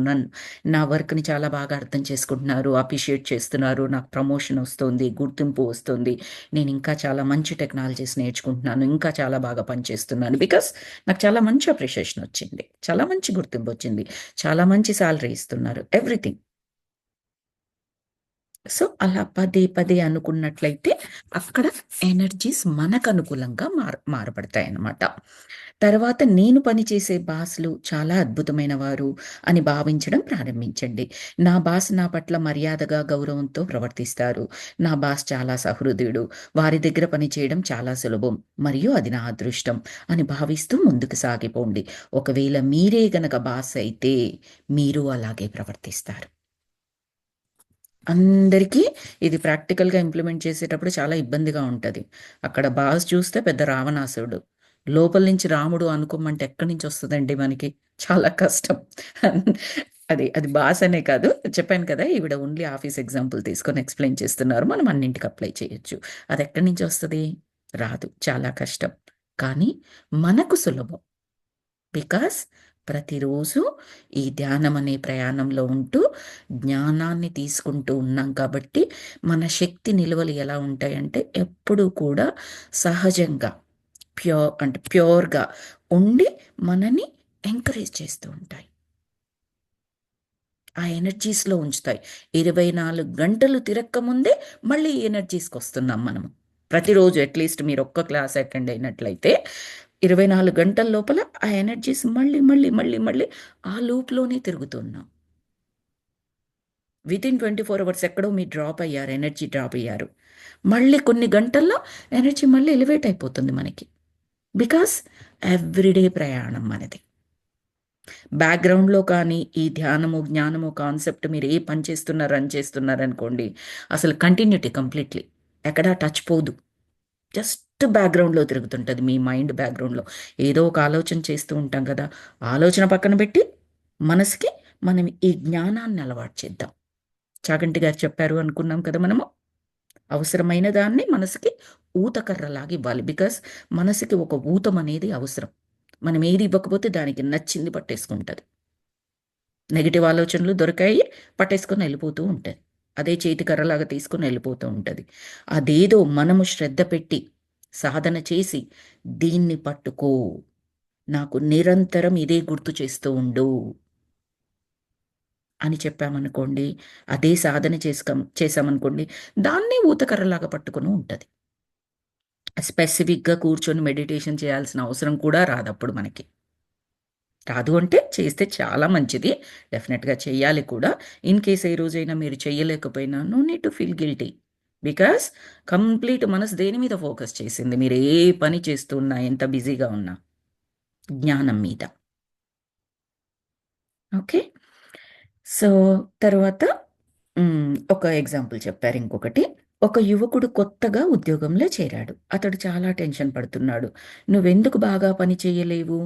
నా వర్క్ని చాలా బాగా అర్థం చేసుకుంటున్నారు, అప్రిషియేట్ చేస్తున్నారు, నాకు ప్రమోషన్ వస్తుంది, గుర్తింపు వస్తుంది, నేను ఇంకా చాలా మంచి టెక్నాలజీస్ నేర్చుకుంటున్నాను, ఇంకా చాలా బాగా పనిచేస్తున్నాను, బికాస్ నాకు చాలా మంచి అప్రిషియేషన్ వచ్చింది, చాలా మంచి గుర్తింపు వచ్చింది, చాలా మంచి శాలరీ ఇస్తున్నారు, ఎవ్రీథింగ్. సో అలా పదే పదే అనుకున్నట్లయితే అక్కడ ఎనర్జీస్ మనకు అనుకూలంగా మారబడతాయి అన్నమాట. తర్వాత నేను పనిచేసే బాస్లు చాలా అద్భుతమైన వారు అని భావించడం ప్రారంభించండి. నా బాస్ నా పట్ల మర్యాదగా, గౌరవంతో ప్రవర్తిస్తారు. నా బాస్ చాలా సహృదయుడు. వారి దగ్గర పనిచేయడం చాలా సులభం మరియు అది నా అదృష్టం అని భావిస్తూ ముందుకు సాగిపోండి. ఒకవేళ మీరే గనక బాస్ అయితే మీరు అలాగే ప్రవర్తిస్తారు. అందరికీ ఇది ప్రాక్టికల్‌గా ఇంప్లిమెంట్ చేసేటప్పుడు చాలా ఇబ్బందిగా ఉంటది. అక్కడ బాస్ చూస్తే పెద్ద రావణాసురుడు. లోపల నుంచి రాముడు అనుకోమంటే ఎక్కడి నుంచి వస్తదండి మనకి? చాలా కష్టం. అది బాస్ అనే కాదు. చెప్పాను కదా! ఈవిడ ఓన్లీ ఆఫీస్ ఎగ్జాంపుల్ తీసుకొని ఎక్స్‌ప్లెయిన్ చేస్తున్నారు. మనం అన్నింటికి అప్లై చేయొచ్చు. అదెక్కడి నుంచి వస్తది? రాదు. చాలా కష్టం. కానీ మనకు సులభం. బికాస్ ప్రతిరోజు ఈ ధ్యానం అనే ప్రయాణంలో ఉంటూ జ్ఞానాన్ని తీసుకుంటూ ఉన్నాం కాబట్టి మన శక్తి నిల్వలు ఎలా ఉంటాయంటే ఎప్పుడూ కూడా సహజంగా ప్యూర్గా ఉండి మనని ఎంకరేజ్ చేస్తూ ఉంటాయి. ఆ ఎనర్జీస్లో ఉంచుతాయి. 24 గంటలు తిరక్కముందే మళ్ళీ ఈ ఎనర్జీస్కి వస్తున్నాం మనము. ప్రతిరోజు అట్లీస్ట్ మీరు ఒక్క క్లాస్ అటెండ్ అయినట్లయితే 24 గంటల లోపల ఆ ఎనర్జీస్ మళ్ళీ మళ్ళీ మళ్ళీ మళ్ళీ ఆ లూప్లోనే తిరుగుతున్నాం. వితిన్ 24 అవర్స్ ఎక్కడో మీరు డ్రాప్ అయ్యారు, ఎనర్జీ డ్రాప్ అయ్యారు. మళ్ళీ కొన్ని గంటల్లో ఎనర్జీ మళ్ళీ ఎలివేట్ అయిపోతుంది మనకి. బికాస్ ఎవ్రీడే ప్రయాణం మనది. బ్యాక్గ్రౌండ్లో కానీ ఈ ధ్యానము, జ్ఞానము కాన్సెప్ట్ మీరు ఏ పని చేస్తున్నారు, రన్ చేస్తున్నారు అనుకోండి, అసలు కంటిన్యూటీ కంప్లీట్లీ ఎక్కడా టచ్ పోదు. జస్ట్ బ్యాక్గ్రౌండ్లో తిరుగుతుంటుంది మీ మైండ్ బ్యాక్గ్రౌండ్లో. ఏదో ఒక ఆలోచన చేస్తూ ఉంటాం కదా, ఆలోచన పక్కన పెట్టి మనసుకి మనం ఈ జ్ఞానాన్ని అలవాటు చేద్దాం. చాగంటి గారు చెప్పారు అనుకున్నాం కదా మనము. అవసరమైన దాన్ని మనసుకి ఊతకర్రలాగా ఇవ్వాలి. బికాస్ మనసుకి ఒక ఊతం అనేది అవసరం. మనం ఏది ఇవ్వకపోతే దానికి నచ్చింది పట్టేసుకుంటుంది. నెగిటివ్ ఆలోచనలు దొరికాయి, పట్టేసుకొని వెళ్ళిపోతూ ఉంటుంది. అదే చేతికర్రలాగా తీసుకొని వెళ్ళిపోతూ ఉంటుంది. అదేదో మనము శ్రద్ధ పెట్టి సాధన చేసి దీన్ని పట్టుకో, నాకు నిరంతరం ఇదే గుర్తు చేస్తూ ఉండు అని చెప్పామనుకోండి, అదే సాధన చేసామనుకోండి, దాన్నే ఊతకర్రలాగా పట్టుకొని ఉంటుంది. స్పెసిఫిక్గా కూర్చొని మెడిటేషన్ చేయాల్సిన అవసరం కూడా రాదప్పుడు మనకి. రాదు అంటే చేస్తే చాలా మంచిది. డెఫినెట్‌గా చెయ్యాలి కూడా. ఇన్ కేస్ ఏ రోజైనా మీరు చెయ్యలేకపోయినా no need to feel guilty. Because complete మనసు దేని మీద ఫోకస్ చేసింది. మీరు ఏ పని చేస్తూ ఉన్నా, ఎంత బిజీగా ఉన్నా, జ్ఞానం మీద. ఓకే. సో, తర్వాత ఒక ఎగ్జాంపుల్ చెప్పారు ఇంకొకటి. ఒక యువకుడు కొత్తగా ఉద్యోగంలో చేరాడు. అతడు చాలా టెన్షన్ పడుతున్నాడు. "నువ్వెందుకు బాగా పని చేయలేవు?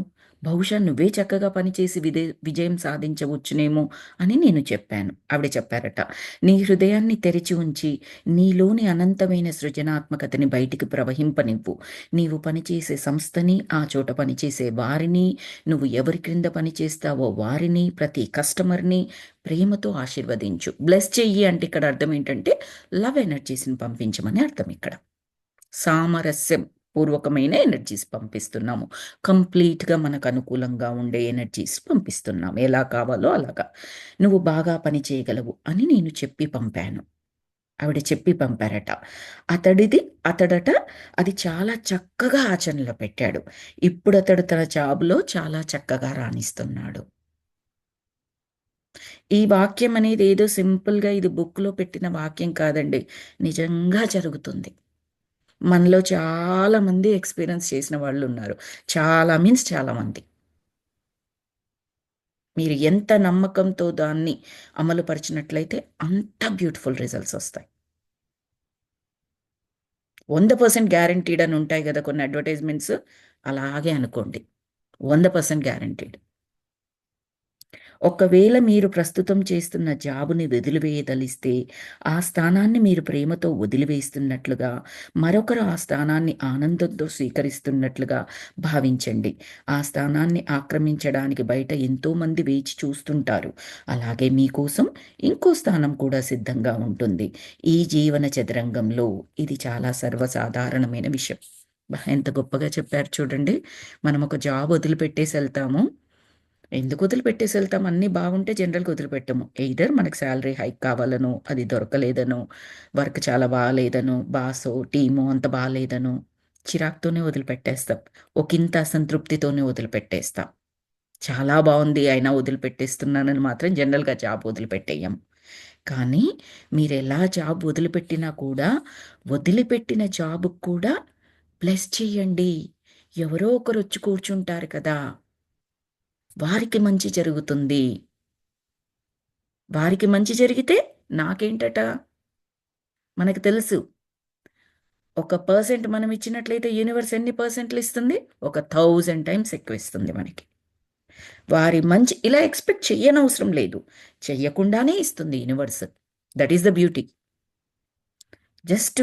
బహుశా నువ్వే చక్కగా పనిచేసి విజయం సాధించవచ్చునేమో అని నేను చెప్పాను. ఆవిడ చెప్పారట, నీ హృదయాన్ని తెరిచి ఉంచి నీలోని అనంతమైన సృజనాత్మకతని బయటికి ప్రవహింపనివ్వు. నీవు పనిచేసే సంస్థని, ఆ చోట పనిచేసే వారిని, నువ్వు ఎవరి క్రింద పనిచేస్తావో వారిని, ప్రతి కస్టమర్ని ప్రేమతో ఆశీర్వదించు. బ్లెస్ చెయ్యి అంటే ఇక్కడ అర్థం ఏంటంటే లవ్ ఎనర్జీస్ని పంపించమని అర్థం ఇక్కడ. సామరస్యం పూర్వకమైన ఎనర్జీస్ పంపిస్తున్నాము. కంప్లీట్గా మనకు అనుకూలంగా ఉండే ఎనర్జీస్ పంపిస్తున్నాము. ఎలా కావాలో అలాగా. నువ్వు బాగా పని చేయగలవు అని నేను చెప్పి పంపాను. ఆవిడ చెప్పి పంపారట. అతడట అది చాలా చక్కగా ఆచరణలో పెట్టాడు. ఇప్పుడు అతడు తన జాబ్లో చాలా చక్కగా రాణిస్తున్నాడు. ఈ వాక్యం అనేది ఏదో సింపుల్గా ఇది బుక్లో పెట్టిన వాక్యం కాదండి. నిజంగా జరుగుతుంది. మనలో చాలా మంది ఎక్స్పీరియన్స్ చేసిన వాళ్ళు ఉన్నారు. చాలా మీన్స్ చాలా మంది. మీరు ఎంత నమ్మకంతో దాన్ని అమలు పరిచినట్లయితే అంత బ్యూటిఫుల్ రిజల్ట్స్ వస్తాయి. 100% గ్యారంటీడ్ అని ఉంటాయి కదా కొన్ని అడ్వర్టైజ్మెంట్స్, అలాగే అనుకోండి. 100% గ్యారంటీడ్. ఒకవేళ మీరు ప్రస్తుతం చేస్తున్న జాబుని వదిలివేయదలిస్తే, ఆ స్థానాన్ని మీరు ప్రేమతో వదిలివేస్తున్నట్లుగా, మరొకరు ఆ స్థానాన్ని ఆనందంతో స్వీకరిస్తున్నట్లుగా భావించండి. ఆ స్థానాన్ని ఆక్రమించడానికి బయట ఎంతోమంది వేచి చూస్తుంటారు. అలాగే మీకోసం ఇంకో స్థానం కూడా సిద్ధంగా ఉంటుంది. ఈ జీవన చదరంగంలో ఇది చాలా సర్వసాధారణమైన విషయం. ఎంత గొప్పగా చెప్పారు చూడండి. మనం ఒక జాబ్ వదిలిపెట్టేసి వెళ్తాము. ఎందుకు వదిలిపెట్టేసి వెళ్తాం? అన్నీ బాగుంటే జనరల్‌గా వదిలిపెట్టము. ఎయిదర్ మనకు సాలరీ హైక్ కావాలనో, అది దొరకలేదనో, వర్క్ చాలా బాలేదనో, బాసో, టీమో అంత బాలేదనో, చిరాకుతోనే వదిలిపెట్టేస్తాం. ఒకింత అసంతృప్తితోనే వదిలిపెట్టేస్తాం. చాలా బావుంది అయినా వదిలిపెట్టేస్తున్నానని మాత్రం జనరల్‌గా జాబ్ వదిలిపెట్టేయం. కానీ మీరెలా జాబ్ వదిలిపెట్టినా కూడా, వదిలిపెట్టిన జాబ్‌కి కూడా బ్లెస్ చేయండి. ఎవరో ఒకరొచ్చి కూర్చుంటారు కదా! వారికి మంచి జరుగుతుంది. వారికి మంచి జరిగితే నాకేంటట? మనకు తెలుసు. ఒక పర్సెంట్ మనం ఇచ్చినట్లయితే యూనివర్స్ ఎన్ని పర్సెంట్లు ఇస్తుంది? ఒక 1000 టైమ్స్ ఎక్కువ ఇస్తుంది మనకి. వారి మంచి ఇలా ఎక్స్‌పెక్ట్ చెయ్యనవసరం లేదు. చెయ్యకుండానే ఇస్తుంది universe. That is the beauty. Just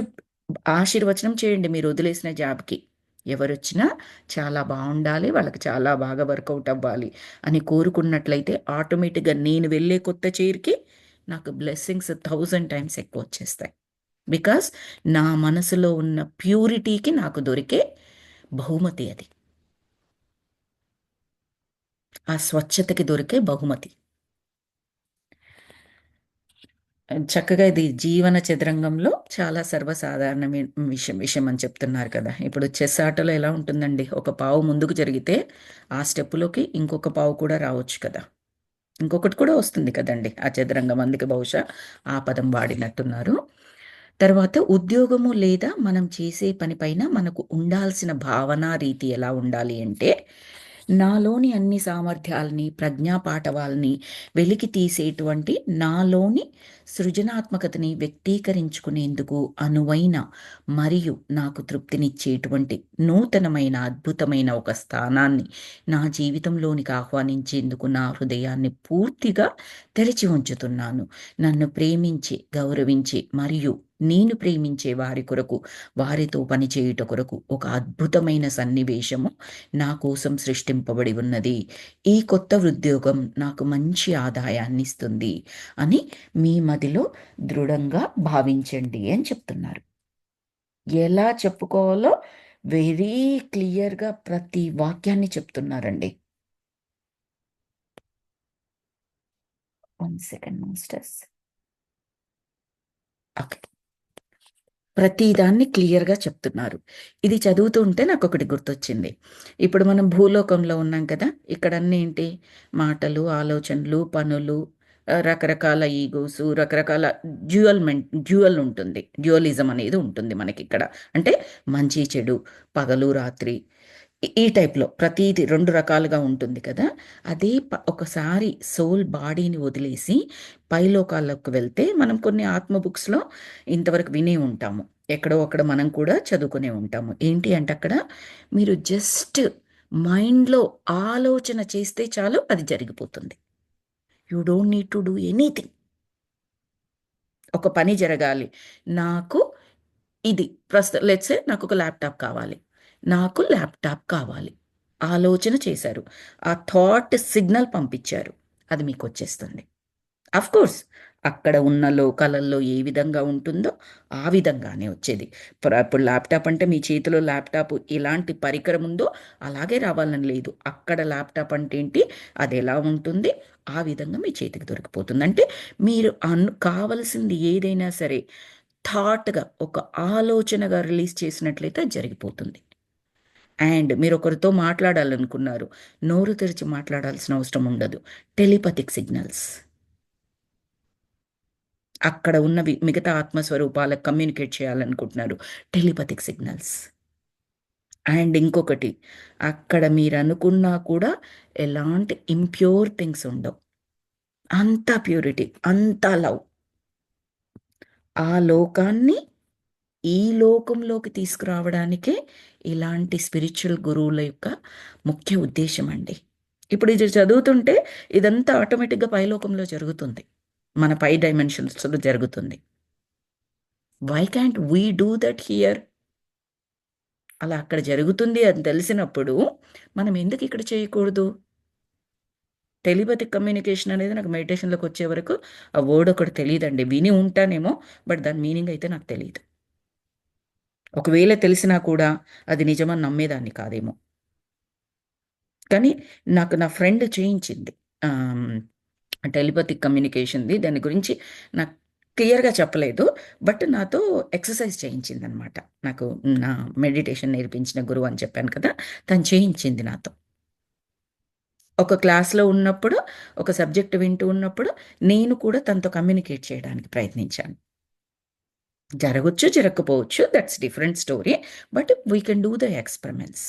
ఆశీర్వచనం చేయండి మీరు వదిలేసిన జాబ్‌కి. ఎవరొచ్చినా చాలా బావుండాలి, వాళ్ళకి చాలా బాగా వర్కౌట్ అవ్వాలి అని కోరుకున్నట్లయితే ఆటోమేటిక్‌గా నేను వెళ్ళే కొత్త చైర్‌కి నాకు బ్లెస్సింగ్స్ 1000 టైమ్స్ ఎక్కువొచ్చేస్తాయి. బికాజ్ నా మనసులో ఉన్న ప్యూరిటీకి నాకు దొరికే బహుమతి అది. ఆ స్వచ్ఛతకి దొరికే బహుమతి. చక్కగా ఇది జీవన చదరంగంలో చాలా సర్వసాధారణమైన విషయం అని చెప్తున్నారు కదా! ఇప్పుడు చెస్ ఆటలో ఎలా ఉంటుందండి? ఒక పావు ముందుకు జరిగితే, ఆ స్టెప్పులోకి ఇంకొక పావు కూడా రావచ్చు కదా! ఇంకొకటి కూడా వస్తుంది కదండీ! ఆ చదరంగం అందుకే బహుశా ఆ పదం వాడినట్టున్నారు. తర్వాత ఉద్యోగము లేదా మనం చేసే పని పైన మనకు ఉండాల్సిన భావనా రీతి ఎలా ఉండాలి అంటే, నాలోని అన్ని సామర్థ్యాల్ని, ప్రజ్ఞా పాటవాల్ని వెలికి తీసేటువంటి నాలోని సృజనాత్మకతని వ్యక్తీకరించుకునేందుకు అనువైన మరియు నాకు తృప్తినిచ్చేటువంటి నూతనమైన, అద్భుతమైన ఒక స్థానాన్ని నా జీవితంలోనికి ఆహ్వానించేందుకు నా హృదయాన్ని పూర్తిగా తెరిచి ఉంచుతున్నాను. నన్ను ప్రేమించి, గౌరవించి మరియు నేను ప్రేమించే వారి కొరకు, వారితో పనిచేయుట కొరకు ఒక అద్భుతమైన సన్నివేశము నా కోసం సృష్టింపబడి ఉన్నది. ఈ కొత్త ఉద్యోగం నాకు మంచి ఆదాయాన్నిస్తుంది అని మీ మదిలో దృఢంగా భావించండి అని చెప్తున్నారు. ఎలా చెప్పుకోవాలో వెరీ క్లియర్‌గా ప్రతి వాక్యాన్ని చెప్తున్నారండి. 1 సెకండ్ మాస్టర్స్. ఓకే. ప్రతిదాన్ని క్లియర్‌గా చెప్తున్నారు. ఇది చదువుతూ ఉంటే నాకొకటి గుర్తొచ్చింది. ఇప్పుడు మనం భూలోకంలో ఉన్నాం కదా! ఇక్కడన్నీ ఏంటి? మాటలు, ఆలోచనలు, పనులు, రకరకాల ఈగోసు, రకరకాల డ్యూయల్ ఉంటుంది. డ్యుయలిజం అనేది ఉంటుంది మనకిక్కడ. అంటే మంచి, చెడు, పగలు, రాత్రి ఈ టైప్‌లో ప్రతీది 2 రకాలుగా ఉంటుంది కదా! అదే ఒకసారి సోల్ బాడీని వదిలేసి పైలోకాల్లోకి వెళ్తే మనం కొన్ని ఆత్మ బుక్స్‌లో ఇంతవరకు వినే ఉంటాము. ఎక్కడో అక్కడ మనం కూడా చదువుకునే ఉంటాము. ఏంటి అంటే అక్కడ మీరు జస్ట్ మైండ్లో ఆలోచన చేస్తే చాలు అది జరిగిపోతుంది. You don't need to do anything. ఒక పని జరగాలి. నాకు ఇది లెట్స్ సే నాకొక ల్యాప్‌టాప్ కావాలి. నాకు ల్యాప్‌టాప్ కావాలి. ఆలోచన చేశారు. ఆ థాట్ సిగ్నల్ పంపించారు. అది మీకొచ్చేస్తుంది. అఫ్‌కోర్స్ అక్కడ ఉన్న లోకాలలో ఏ విధంగా ఉంటుందో ఆ విధంగానే వచ్చేది. ఇప్పుడు ల్యాప్‌టాప్ అంటే మీ చేతిలో ల్యాప్‌టాప్ ఎలాంటి పరికరం ఉందో అలాగే రావాలని లేదు. అక్కడ ల్యాప్‌టాప్ అంటే ఏంటి? అదెలా ఉంటుంది? ఆ విధంగా మీ చేతికి దొరికిపోతుంది. అంటే మీరు కావలసింది ఏదైనా సరే థాట్‌గా ఒక ఆలోచనగా రిలీజ్ చేసినట్లయితే అది జరిగిపోతుంది. అండ్ మీరొకరితో మాట్లాడాలనుకున్నారు. నోరు తెరిచి మాట్లాడాల్సిన అవసరం ఉండదు. Telepathic signals. అక్కడ ఉన్నవి మిగతా ఆత్మస్వరూపాలకు కమ్యూనికేట్ చేయాలనుకుంటున్నారు. Telepathic signals. అండ్ ఇంకొకటి, అక్కడ మీరనుకున్నా కూడా ఎలాంటి ఇంప్యూర్ థింగ్స్ ఉండవు. అంతా ప్యూరిటీ, అంతా లవ్. ఆ లోకాన్ని ఈ లోకంలోకి తీసుకురావడానికే ఇలాంటి స్పిరిచువల్ గురువుల యొక్క ముఖ్య ఉద్దేశం అండి. ఇప్పుడు ఇది చదువుతుంటే ఇదంతా ఆటోమేటిక్‌గా పైలోకంలో జరుగుతుంది. మన పై డైమెన్షన్స్‌లో జరుగుతుంది. Why can't we do that here? అలా అక్కడ జరుగుతుంది అని తెలిసినప్పుడు మనం ఎందుకు ఇక్కడ చేయకూడదు? టెలిపతిక్ కమ్యూనికేషన్ అనేది నాకు మెడిటేషన్‌లోకి వచ్చే వరకు ఆ వర్డ్ ఒకటి తెలీదండి. విని ఉంటానేమో, బట్ దాని మీనింగ్ అయితే నాకు తెలీదు. ఒకవేళ తెలిసినా కూడా అది నిజమని నమ్మేదాన్ని కాదేమో. కానీ నాకు నా ఫ్రెండ్ చేయించింది. ఆహ్, టెలిపతిక్ కమ్యూనికేషన్‌ది. దాని గురించి నాకు క్లియర్‌గా చెప్పలేదు. బట్ నాతో ఎక్సర్సైజ్ చేయించిందనమాట. నాకు నా మెడిటేషన్ నేర్పించిన గురువు అని చెప్పాను కదా! తను చేయించింది నాతో. ఒక క్లాస్‌లో ఉన్నప్పుడు, ఒక సబ్జెక్ట్ వింటూ ఉన్నప్పుడు, నేను కూడా తనతో కమ్యూనికేట్ చేయడానికి ప్రయత్నించాను. జరగొచ్చు, జరగకపోవచ్చు. That's different story. But we can do the experiments.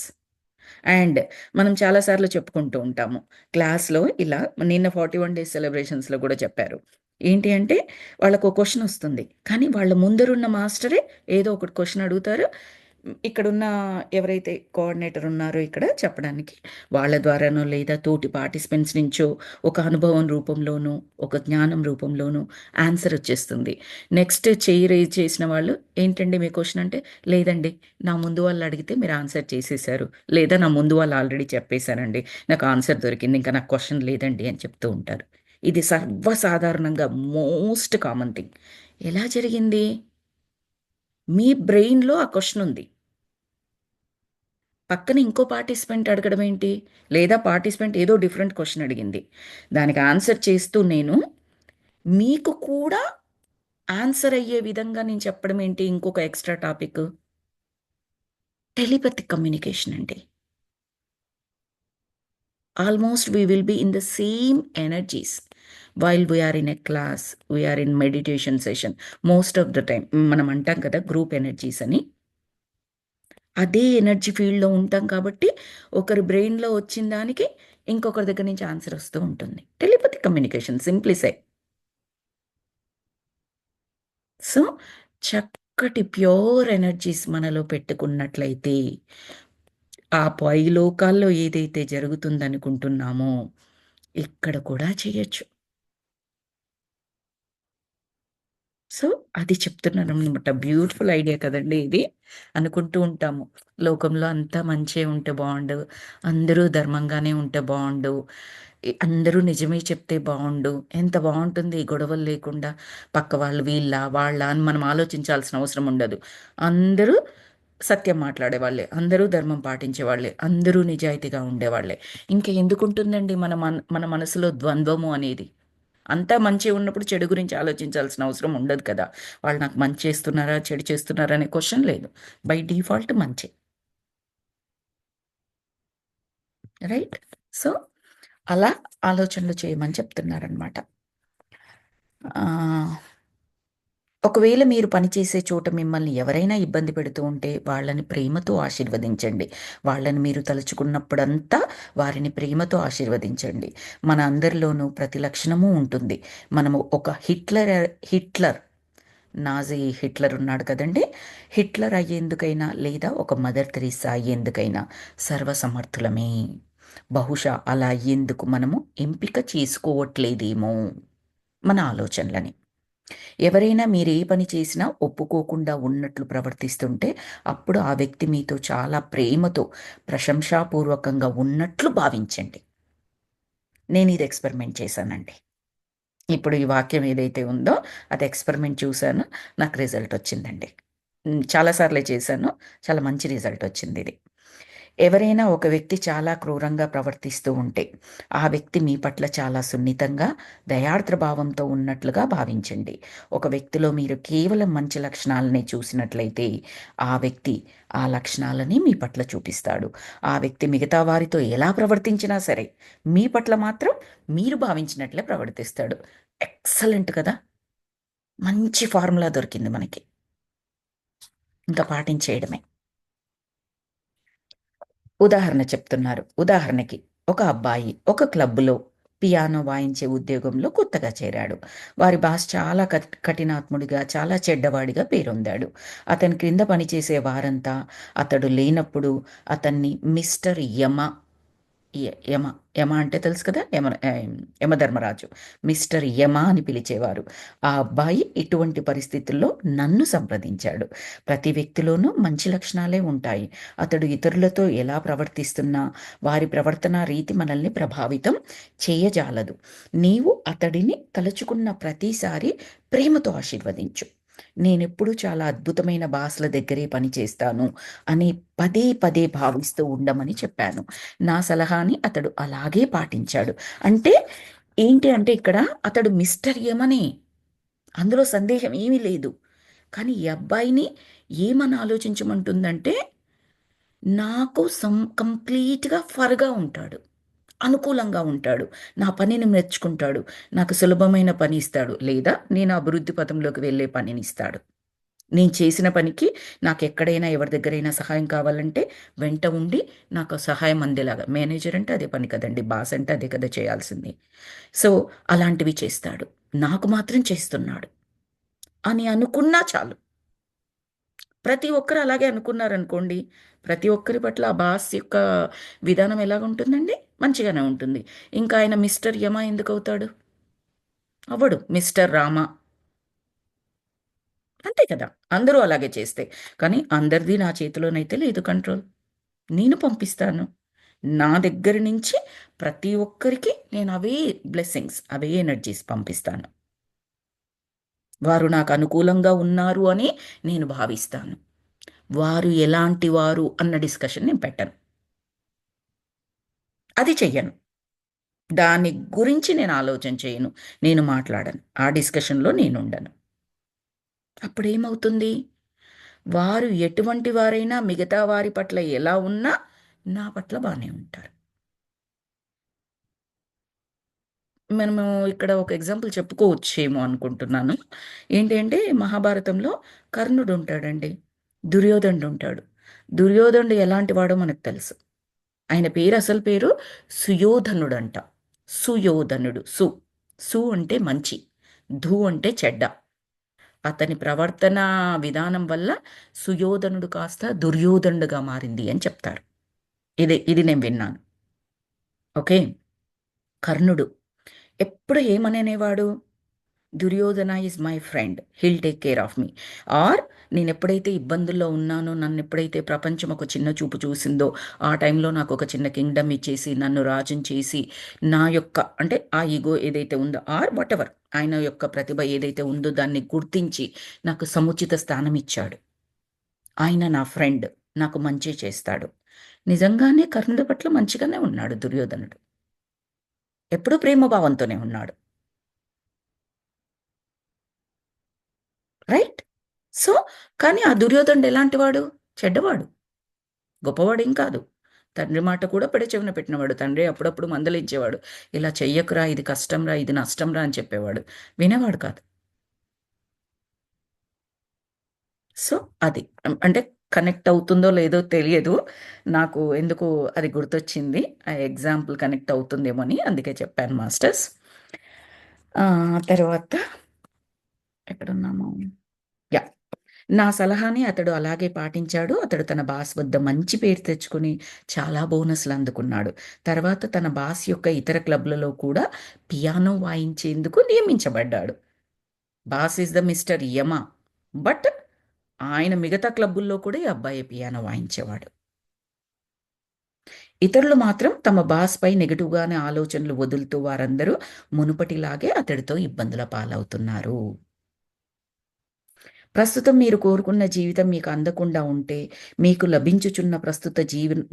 And మనం చాలా సార్లు చెప్పుకుంటూ ఉంటాము. క్లాస్‌లో ఇలా నిన్న 41 డేస్ సెలబ్రేషన్స్‌లో కూడా చెప్పారు. ఏంటి అంటే వాళ్ళకో క్వెషన్ వస్తుంది. కానీ వాళ్ళ ముందరున్న మాస్టరే ఏదో ఒకటి క్వెషన్ అడుగుతారు. ఇక్కడున్న ఎవరైతే కోఆర్డినేటర్ ఉన్నారో ఇక్కడ చెప్పడానికి వాళ్ళ ద్వారానో లేదా తోటి పార్టిసిపెంట్స్ నుంచో ఒక అనుభవం రూపంలోనో, ఒక జ్ఞానం రూపంలోనో ఆన్సర్ వచ్చేస్తుంది. నెక్స్ట్ చెయ్యి రైజ్ చేసిన వాళ్ళు ఏంటండి మీ క్వెషన్ అంటే, లేదండి నా ముందు వాళ్ళు అడిగితే మీరు ఆన్సర్ చేసేసారు. లేదా నా ముందు వాళ్ళు ఆల్రెడీ చెప్పేసారండి. నాకు ఆన్సర్ దొరికింది. ఇంకా నాకు క్వెషన్ లేదండి అని చెప్తూ ఉంటారు. ఇది సర్వసాధారణంగా మోస్ట్ కామన్ థింగ్. ఎలా జరిగింది? మీ బ్రెయిన్‌లో ఆ క్వెషన్ ఉంది. పక్కన ఇంకో పార్టిసిపెంట్ అడగడం ఏంటి? లేదా పార్టిసిపెంట్ ఏదో డిఫరెంట్ క్వెషన్ అడిగింది. దానికి ఆన్సర్ చేస్తూ నేను మీకు కూడా ఆన్సర్ అయ్యే విధంగా నేను చెప్పడం ఏంటి ఇంకొక ఎక్స్‌ట్రా టాపిక్? టెలిపతిక్ కమ్యూనికేషన్ అండి. Almost we will be in the same energies while we are in a class, we are in meditation session most of the time. మనం అంటాం కదా గ్రూప్ ఎనర్జీస్ అని. అదే ఎనర్జీ ఫీల్డ్‌లో ఉంటాం కాబట్టి ఒకరి బ్రెయిన్‌లో వచ్చిన దానికి ఇంకొకరి దగ్గర నుంచి ఆన్సర్ వస్తూ ఉంటుంది. Telepathic communication simply say. So, చక్కటి ప్యూర్ ఎనర్జీస్ మనలో పెట్టుకున్నట్లయితే, ఆ పై లోకాల్లో ఏదైతే జరుగుతుందనుకుంటున్నామో, ఇక్కడ కూడా చేయొచ్చు. సో, అది చెప్తున్నాననమాట. బ్యూటిఫుల్ ఐడియా కదండీ ఇది. అనుకుంటూ ఉంటాము. లోకంలో అంతా మంచే ఉంటే బావుండు. అందరూ ధర్మంగానే ఉంటే బావుండు. అందరూ నిజమే చెప్తే బావుండు. ఎంత బావుంటుంది ఈ గొడవలు లేకుండా. పక్క వాళ్ళు వీళ్ళా? వాళ్ళా? అని మనం ఆలోచించాల్సిన అవసరం ఉండదు. అందరూ సత్యం మాట్లాడేవాళ్ళే. అందరూ ధర్మం పాటించేవాళ్ళే. అందరూ నిజాయితీగా ఉండేవాళ్ళే. ఇంక ఎందుకుంటుందండి మన మనసులో ద్వంద్వము అనేది? అంతా మంచే ఉన్నప్పుడు చెడు గురించి ఆలోచించాల్సిన అవసరం ఉండదు కదా! వాళ్ళు నాకు మంచి చేస్తున్నారా? చెడు చేస్తున్నారా? అనే క్వెషన్ లేదు. బై డిఫాల్ట్ మంచే. రైట్? సో, అలా ఆలోచనలు చేయమని చెప్తున్నారనమాట. ఆహ్, ఒకవేళ మీరు పనిచేసే చోట మిమ్మల్ని ఎవరైనా ఇబ్బంది పెడుతూ ఉంటే వాళ్ళని ప్రేమతో ఆశీర్వదించండి. వాళ్ళని మీరు తలుచుకున్నప్పుడంతా వారిని ప్రేమతో ఆశీర్వదించండి. మన అందరిలోనూ ప్రతి లక్షణము ఉంటుంది. మనము ఒక హిట్లర్ నాజీ హిట్లర్ ఉన్నాడు కదండి. హిట్లర్ అయ్యేందుకైనా లేదా ఒక మదర్ తెరీసా అయ్యేందుకైనా సర్వసమర్థులమే. బహుశా అలా అయ్యేందుకు మనము ఎంపిక చేసుకోవట్లేదేమో మన ఆలోచనలని. ఎవరైనా మీరు ఏ పని చేసినా ఒప్పుకోకుండా ఉన్నట్లు ప్రవర్తిస్తుంటే అప్పుడు ఆ వ్యక్తి మీతో చాలా ప్రేమతో ప్రశంసాపూర్వకంగా ఉన్నట్లు భావించండి. నేను ఇది ఎక్స్పెరిమెంట్ చేశానండి. ఇప్పుడు ఈ వాక్యం ఏదైతే ఉందో అది ఎక్స్పెరిమెంట్ చూశాను. నాకు రిజల్ట్ వచ్చిందండి. చాలాసార్లే చేశాను. చాలా మంచి రిజల్ట్ వచ్చింది ఇది. ఎవరైనా ఒక వ్యక్తి చాలా క్రూరంగా ప్రవర్తిస్తూ ఉంటే ఆ వ్యక్తి మీ పట్ల చాలా సున్నితంగా దయార్ద్ర భావంతో ఉన్నట్లుగా భావించండి. ఒక వ్యక్తిలో మీరు కేవలం మంచి లక్షణాలనే చూసినట్లయితే ఆ వ్యక్తి ఆ లక్షణాలని మీ పట్ల చూపిస్తాడు. ఆ వ్యక్తి మిగతా వారితో ఎలా ప్రవర్తించినా సరే మీ పట్ల మాత్రం మీరు భావించినట్లే ప్రవర్తిస్తాడు. ఎక్సలెంట్ కదా! మంచి ఫార్ములా దొరికింది మనకి. ఇంకా పాటించేయడమే. ఉదాహరణ చెప్తున్నారు. ఉదాహరణకి ఒక అబ్బాయి ఒక క్లబ్‌లో పియానో వాయించే ఉద్యోగంలో కొత్తగా చేరాడు. వారి బాస్ చాలా కఠినాత్ముడిగా, చాలా చెడ్డవాడిగా పేరొందాడు. అతని క్రింద పనిచేసే వారంతా అతడు లేనప్పుడు అతన్ని మిస్టర్ యమ యమ యమ అంటే తెలుసు కదా! యమధర్మరాజు. మిస్టర్ యమ అని పిలిచేవారు. ఆ అబ్బాయి ఇటువంటి పరిస్థితుల్లో నన్ను సంప్రదించాడు. ప్రతి వ్యక్తిలోనూ మంచి లక్షణాలే ఉంటాయి. అతడు ఇతరులతో ఎలా ప్రవర్తిస్తున్నా వారి ప్రవర్తనా రీతి మనల్ని ప్రభావితం చేయజాలదు. నీవు అతడిని తలుచుకున్న ప్రతిసారి ప్రేమతో ఆశీర్వదించు. నేనెప్పుడూ చాలా అద్భుతమైన బాస్‌ల దగ్గరే పనిచేస్తాను అని పదే పదే భావిస్తూ ఉండమని చెప్పాను. నా సలహాని అతడు అలాగే పాటించాడు. అంటే ఏంటి అంటే ఇక్కడ అతడు మిస్టర్ యమనే. అందులో సందేహం ఏమీ లేదు. కానీ ఈ అబ్బాయిని ఏమని ఆలోచించమంటుందంటే నాకు కంప్లీట్‌గా ఫర్‌గా ఉంటాడు. అనుకూలంగా ఉంటాడు. నా పనిని మెచ్చుకుంటాడు. నాకు సులభమైన పని ఇస్తాడు. లేదా నేను అభివృద్ధి పథంలోకి వెళ్ళే పనినిస్తాడు. నేను చేసిన పనికి నాకెక్కడైనా ఎవరి దగ్గరైనా సహాయం కావాలంటే వెంట ఉండి నాకు సహాయం అందేలాగా. మేనేజర్ అంటే అదే పని కదండీ! బాస్ అంటే అదే కదా చేయాల్సింది. సో, అలాంటివి చేస్తాడు. నాకు మాత్రం చేస్తున్నాడు అని అనుకున్నా చాలు. ప్రతి ఒక్కరు అలాగే అనుకున్నారనుకోండి, ప్రతి ఒక్కరి పట్ల ఆ బాస్ యొక్క విధానం ఎలాగుంటుందండి? మంచిగానే ఉంటుంది. ఇంకా ఆయన మిస్టర్ యమ ఎందుకవుతాడు? అవ్వడు. మిస్టర్ రామ. అంతే కదా! అందరూ అలాగే చేస్తే. కానీ అందరిది నా చేతిలోనైతే లేదు కంట్రోల్. నేను పంపిస్తాను. నా దగ్గర నుంచి ప్రతి ఒక్కరికి నేను అవే బ్లెస్సింగ్స్, అవే ఎనర్జీస్ పంపిస్తాను. వారు నాకు అనుకూలంగా ఉన్నారు అని నేను భావిస్తాను. వారు ఎలాంటి వారు అన్న డిస్కషన్ నేను పెట్టను. అది చెయ్యను. దాని గురించి నేను ఆలోచన చేయను. నేను మాట్లాడను. ఆ డిస్కషన్‌లో నేనుండను. అప్పుడేమవుతుంది? వారు ఎటువంటి వారైనా మిగతా వారి పట్ల ఎలా ఉన్నా నా పట్ల బానే ఉంటారు. మనము ఇక్కడ ఒక ఎగ్జాంపుల్ చెప్పుకోవచ్చేమో అనుకుంటున్నాను. ఏంటి అంటే మహాభారతంలో కర్ణుడు ఉంటాడండి. దుర్యోధనుడు ఉంటాడు. దుర్యోధనుడు ఎలాంటి వాడో మనకు తెలుసు. ఆయన పేరు అసలు పేరు సుయోధనుడంట. సుయోధనుడు. సు అంటే మంచి. అంటే చెడ్డ. అతని ప్రవర్తన విధానం వల్ల సుయోధనుడు కాస్త దుర్యోధనుడుగా మారింది అని చెప్తారు. ఇది నేను విన్నాను. ఓకే. కర్ణుడు ఎప్పుడు ఏమననేవాడు? Duryodhana is my friend. He'll take care of me. Or నేనెప్పుడైతే ఇబ్బందుల్లో ఉన్నానో, నన్నెప్పుడైతే ప్రపంచం ఒక చిన్న చూపు చూసిందో, ఆ టైంలో నాకొక చిన్న కింగ్డమ్ ఇచ్చేసి, నన్ను రాజుని చేసి, నా యొక్క అంటే ఆ ఇగో ఏదైతే ఉందో ఆర్ వాటెవర్ ఆయన యొక్క ప్రతిభ ఏదైతే ఉందో దాన్ని గుర్తించి నాకు సముచిత స్థానం ఇచ్చాడు. ఆయన నా ఫ్రెండ్. నాకు మంచే చేస్తాడు. నిజంగానే కర్ణుడి పట్ల మంచిగానే ఉన్నాడు దుర్యోధనుడు. ఎప్పుడూ ప్రేమభావంతోనే ఉన్నాడు. రైట్? సో, కానీ ఆ దుర్యోధనుడు ఎలాంటివాడు? చెడ్డవాడు. గొప్పవాడేం కాదు. తండ్రి మాట కూడా పెడచెవిన పెట్టినవాడు. తండ్రి అప్పుడప్పుడు మందలించేవాడు. ఇలా చెయ్యకురా, ఇది కష్టంరా, ఇది నష్టంరా అని చెప్పేవాడు. వినేవాడు కాదు. సో, అది. అంటే కనెక్ట్ అవుతుందో లేదో తెలియదు. నాకు ఎందుకో అది గుర్తొచ్చింది. ఆ ఎగ్జాంపుల్ కనెక్ట్ అవుతుందేమో అని అందుకే చెప్పాను మాస్టర్స్. తర్వాత ఎక్కడున్నాము? నా సలహాని అతడు అలాగే పాటించాడు. అతడు తన బాస్ వద్ద మంచి పేరు తెచ్చుకొని చాలా బోనస్లు అందుకున్నాడు. తర్వాత తన బాస్ యొక్క ఇతర క్లబ్‌లలో కూడా పియానో వాయించేందుకు నియమించబడ్డాడు. Boss is the mister Yama. But ఆయన మిగతా క్లబ్బుల్లో కూడా ఈ అబ్బాయి పియానో వాయించేవాడు. ఇతరులు మాత్రం తమ బాస్‌పై నెగెటివ్‌గానే ఆలోచనలు వదులుతూ వారందరూ మునుపటిలాగే అతడితో ఇబ్బందుల పాలవుతున్నారు. ప్రస్తుతం మీరు కోరుకున్న జీవితం మీకు అందకుండా ఉంటే, మీకు లభించుచున్న ప్రస్తుత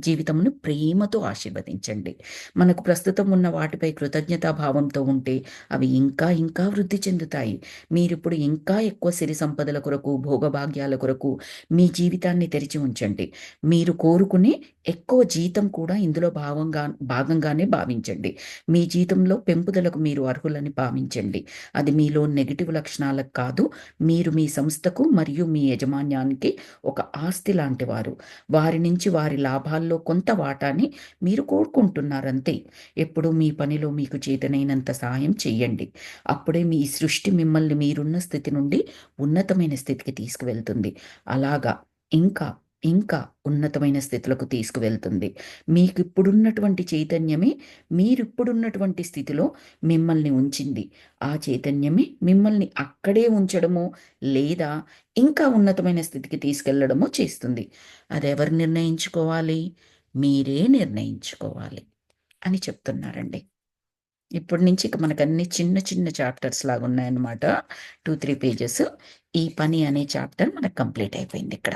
జీవితమును ప్రేమతో ఆశీర్వదించండి. మనకు ప్రస్తుతం ఉన్న వాటిపై కృతజ్ఞతాభావంతో ఉంటే, అవి ఇంకా ఇంకా వృద్ధి చెందుతాయి. మీరిప్పుడు ఇంకా ఎక్కువ సిరి సంపదల కొరకు, భోగభాగ్యాల కొరకు మీ జీవితాన్ని తెరిచి ఉంచండి. మీరు కోరుకునే ఎక్కువ జీతం కూడా ఇందులో భాగంగానే భావించండి. మీ జీతంలో పెంపుదలకు మీరు అర్హులని భావించండి. అది మీలో నెగెటివ్ లక్షణాలకు కాదు. మీరు మీ సంస్థకు మరియు మీ యజమాన్యానికి ఒక ఆస్తి లాంటివారు. వారి నుంచి వారి లాభాల్లో కొంత వాటాని మీరు కోరుకుంటున్నారంతే. ఎప్పుడూ మీ పనిలో మీకు చేతనైనంత సాయం చెయ్యండి. అప్పుడే మీ సృష్టి మిమ్మల్ని మీరున్న స్థితి నుండి ఉన్నతమైన స్థితికి తీసుకువెళ్తుంది. అలాగా ఇంకా ఇంకా ఉన్నతమైన స్థితులకు తీసుకువెళ్తుంది. మీకిప్పుడున్నటువంటి చైతన్యమే మీరిప్పుడున్నటువంటి స్థితిలో మిమ్మల్ని ఉంచింది. ఆ చైతన్యమే మిమ్మల్ని అక్కడే ఉంచడమో లేదా ఇంకా ఉన్నతమైన స్థితికి తీసుకెళ్లడమో చేస్తుంది. అదెవరు నిర్ణయించుకోవాలి? మీరే నిర్ణయించుకోవాలి అని చెప్తున్నారండి. ఇప్పటి నుంచి ఇక మనకన్నీ చిన్న చిన్న చాప్టర్స్ లాగున్నాయన్నమాట. 2, 3 పేజెస్. ఈ పని అనే చాప్టర్ మనకు కంప్లీట్ అయిపోయింది ఇక్కడ.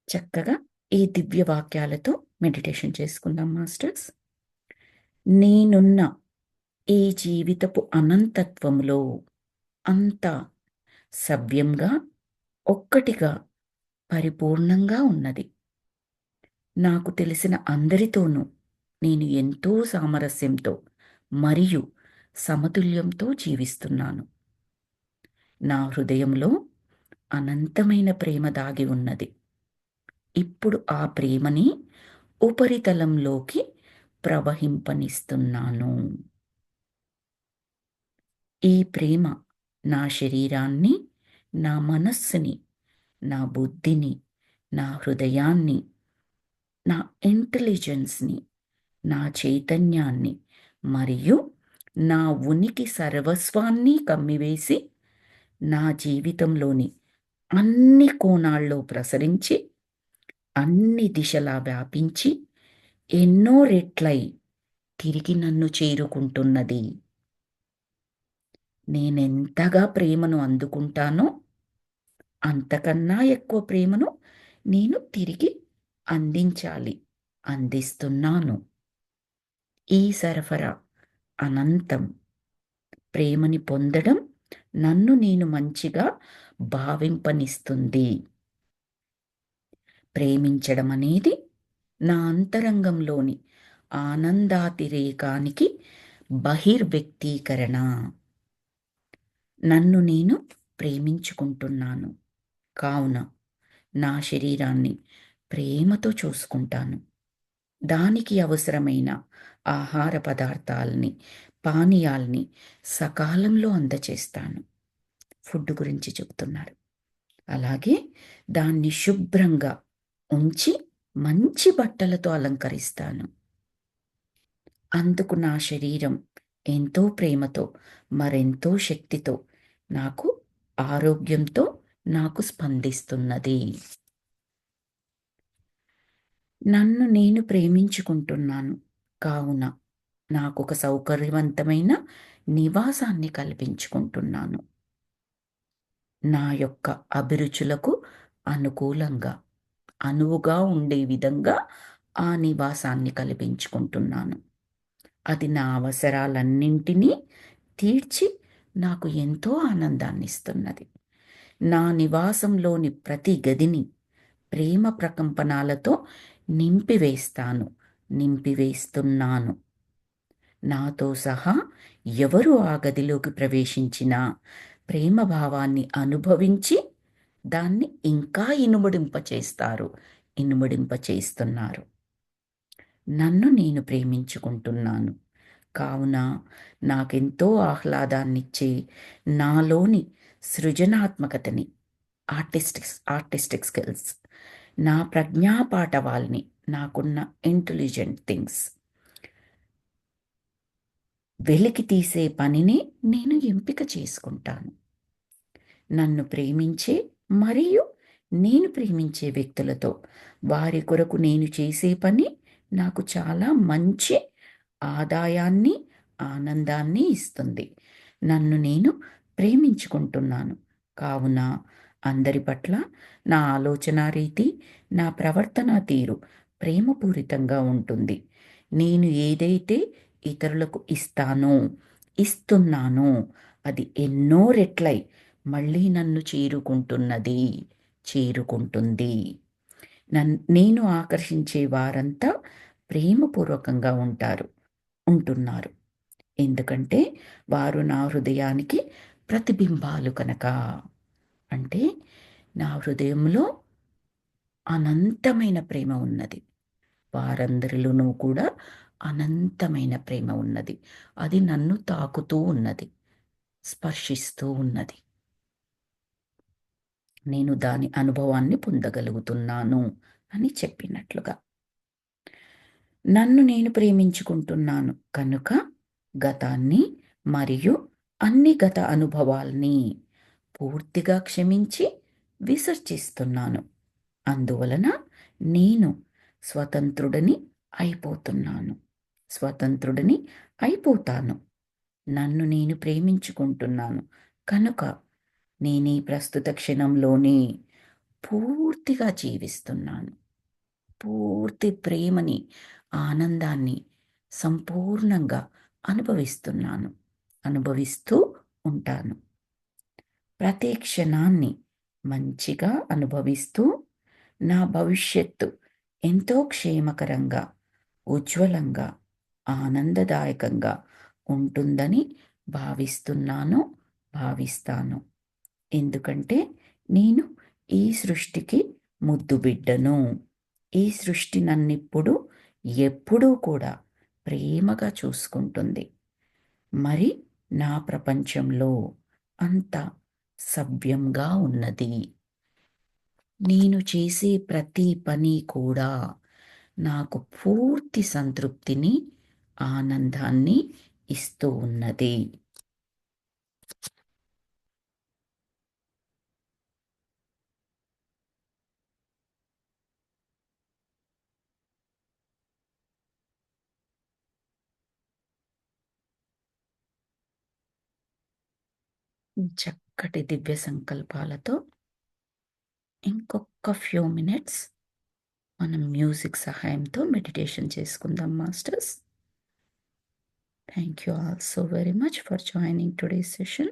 చక్కగా ఈ దివ్య వాక్యాలతో మెడిటేషన్ చేసుకుందాం మాస్టర్స్. నేనున్న ఈ జీవితపు అనంతత్వములో అంతా సవ్యంగా, ఒక్కటిగా, పరిపూర్ణంగా ఉన్నది. నాకు తెలిసిన అందరితోనూ నేను ఎంతో సామరస్యంతో మరియు సమతుల్యంతో జీవిస్తున్నాను. నా హృదయంలో అనంతమైన ప్రేమ దాగి ఉన్నది. ఇప్పుడు ఆ ప్రేమని ఉపరితలంలోకి ప్రవహింపనిస్తున్నాను. ఈ ప్రేమ నా శరీరాన్ని, నా మనస్సుని, నా బుద్ధిని, నా హృదయాన్ని, నా ఇంటెలిజెన్స్‌ని, నా చైతన్యాన్ని మరియు నా ఉనికి సర్వస్వాన్ని కమ్మివేసి, నా జీవితంలోని అన్ని కోణాల్లో ప్రసరించి, అన్ని దిశలా వ్యాపించి, ఎన్నో రెట్లై తిరిగి నన్ను చేరుకుంటున్నది. నేనెంతగా ప్రేమను అందుకుంటానో, అంతకన్నా ఎక్కువ ప్రేమను నేను తిరిగి అందించాలి. అందిస్తున్నాను. ఈ సరఫరా అనంతం. ప్రేమని పొందడం నన్ను నేను మంచిగా భావింపనిస్తుంది. ప్రేమించడం అనేది నా అంతరంగంలోని ఆనందాతిరేకానికి బహిర్వ్యక్తీకరణ. నన్ను నేను ప్రేమించుకుంటున్నాను. కావున నా శరీరాన్ని ప్రేమతో చూసుకుంటాను. దానికి అవసరమైన ఆహార పదార్థాలని, పానీయాల్ని సకాలంలో అందచేస్తాను. ఫుడ్ గురించి చెప్తున్నారు. అలాగే దాన్ని శుభ్రంగా ఉంచి మంచి బట్టలతో అలంకరిస్తాను. అందుకు నా శరీరం ఎంతో ప్రేమతో, మరెంతో శక్తితో, నాకు ఆరోగ్యంతో నాకు స్పందిస్తున్నది. నన్ను నేను ప్రేమించుకుంటున్నాను. కావున నాకొక సౌకర్యవంతమైన నివాసాన్ని కల్పించుకుంటున్నాను. నా యొక్క అభిరుచులకు అనుకూలంగా, అనువుగా ఉండే విధంగా ఆ నివాసాన్ని కల్పించుకుంటున్నాను. అది నా అవసరాలన్నింటినీ తీర్చి నాకు ఎంతో ఆనందాన్నిస్తున్నది. నా నివాసంలోని ప్రతి గదిని ప్రేమ ప్రకంపనాలతో నింపివేస్తాను, నింపివేస్తున్నాను. నాతో సహా ఎవరు ఆ గదిలోకి ప్రవేశించినా ప్రేమ భావాన్ని అనుభవించి దాన్ని ఇంకా ఇనుమడింపచేస్తారు, ఇనుమడింపచేస్తున్నారు. నన్ను నేను ప్రేమించుకుంటున్నాను కావున నాకెంతో ఆహ్లాదాన్నిచ్చే నాలోని సృజనాత్మకతని, ఆర్టిస్టిక్ స్కిల్స్, నా ప్రజ్ఞాపాఠవాల్ని, నాకున్న ఇంటెలిజెంట్ థింగ్స్ వెలికి తీసే పనిని నేను ఎంపిక చేసుకుంటాను. నన్ను ప్రేమించే మరియు నేను ప్రేమించే వ్యక్తులతో వారి కొరకు నేను చేసే పని నాకు చాలా మంచి ఆదాయాన్ని, ఆనందాన్ని ఇస్తుంది. నన్ను నేను ప్రేమించుకుంటున్నాను కావున అందరి పట్ల నా ఆలోచన రీతి, నా ప్రవర్తన తీరు ప్రేమపూరితంగా ఉంటుంది. నేను ఏదైతే ఇతరులకు ఇస్తున్నానో అది ఎన్నో రెట్లై మళ్ళీ నన్ను చేరుకుంటుంది. నేను ఆకర్షించే వారంతా ప్రేమపూర్వకంగా ఉంటున్నారు. ఎందుకంటే వారు నా హృదయానికి ప్రతిబింబాలు కనుక. అంటే నా హృదయంలో అనంతమైన ప్రేమ ఉన్నది. వారందరిలోనూ కూడా అనంతమైన ప్రేమ ఉన్నది. అది నన్ను తాకుతూ ఉన్నది, స్పర్శిస్తూ ఉన్నది. నేను దాని అనుభవాన్ని పొందగలుగుతున్నాను అని చెప్పినట్లుగా. నన్ను నేను ప్రేమించుకుంటున్నాను కనుక గతాన్ని మరియు అన్ని గత అనుభవాల్ని పూర్తిగా క్షమించి విసర్జిస్తున్నాను. అందువలన నేను స్వతంత్రుడిని అయిపోతాను. నన్ను నేను ప్రేమించుకుంటున్నాను కనుక నేను ఈ ప్రస్తుత క్షణంలోనే పూర్తిగా జీవిస్తున్నాను. పూర్తి ప్రేమని, ఆనందాన్ని సంపూర్ణంగా అనుభవిస్తూ ఉంటాను. ప్రతి క్షణాన్ని మంచిగా అనుభవిస్తూ నా భవిష్యత్తు ఎంతో క్షేమకరంగా, ఉజ్వలంగా, ఆనందదాయకంగా ఉంటుందని భావిస్తాను. ఎందుకంటే నేను ఈ సృష్టికి ముద్దు బిడ్డను. ఈ సృష్టి ఎప్పుడూ కూడా ప్రేమగా చూసుకుంటుంది. మరి నా ప్రపంచంలో అంత సవ్యంగా ఉన్నది. నేను చేసే ప్రతి పని కూడా నాకు పూర్తి సంతృప్తిని, ఆనందాన్ని ఇస్తూ ఉన్నది. చక్కటి దివ్య సంకల్పాలతో ఇంకొక ఫ్యూ మినిట్స్ మనం మ్యూజిక్ సహాయంతో మెడిటేషన్ చేసుకుందాం masters. Thank you all so very much for joining today's session.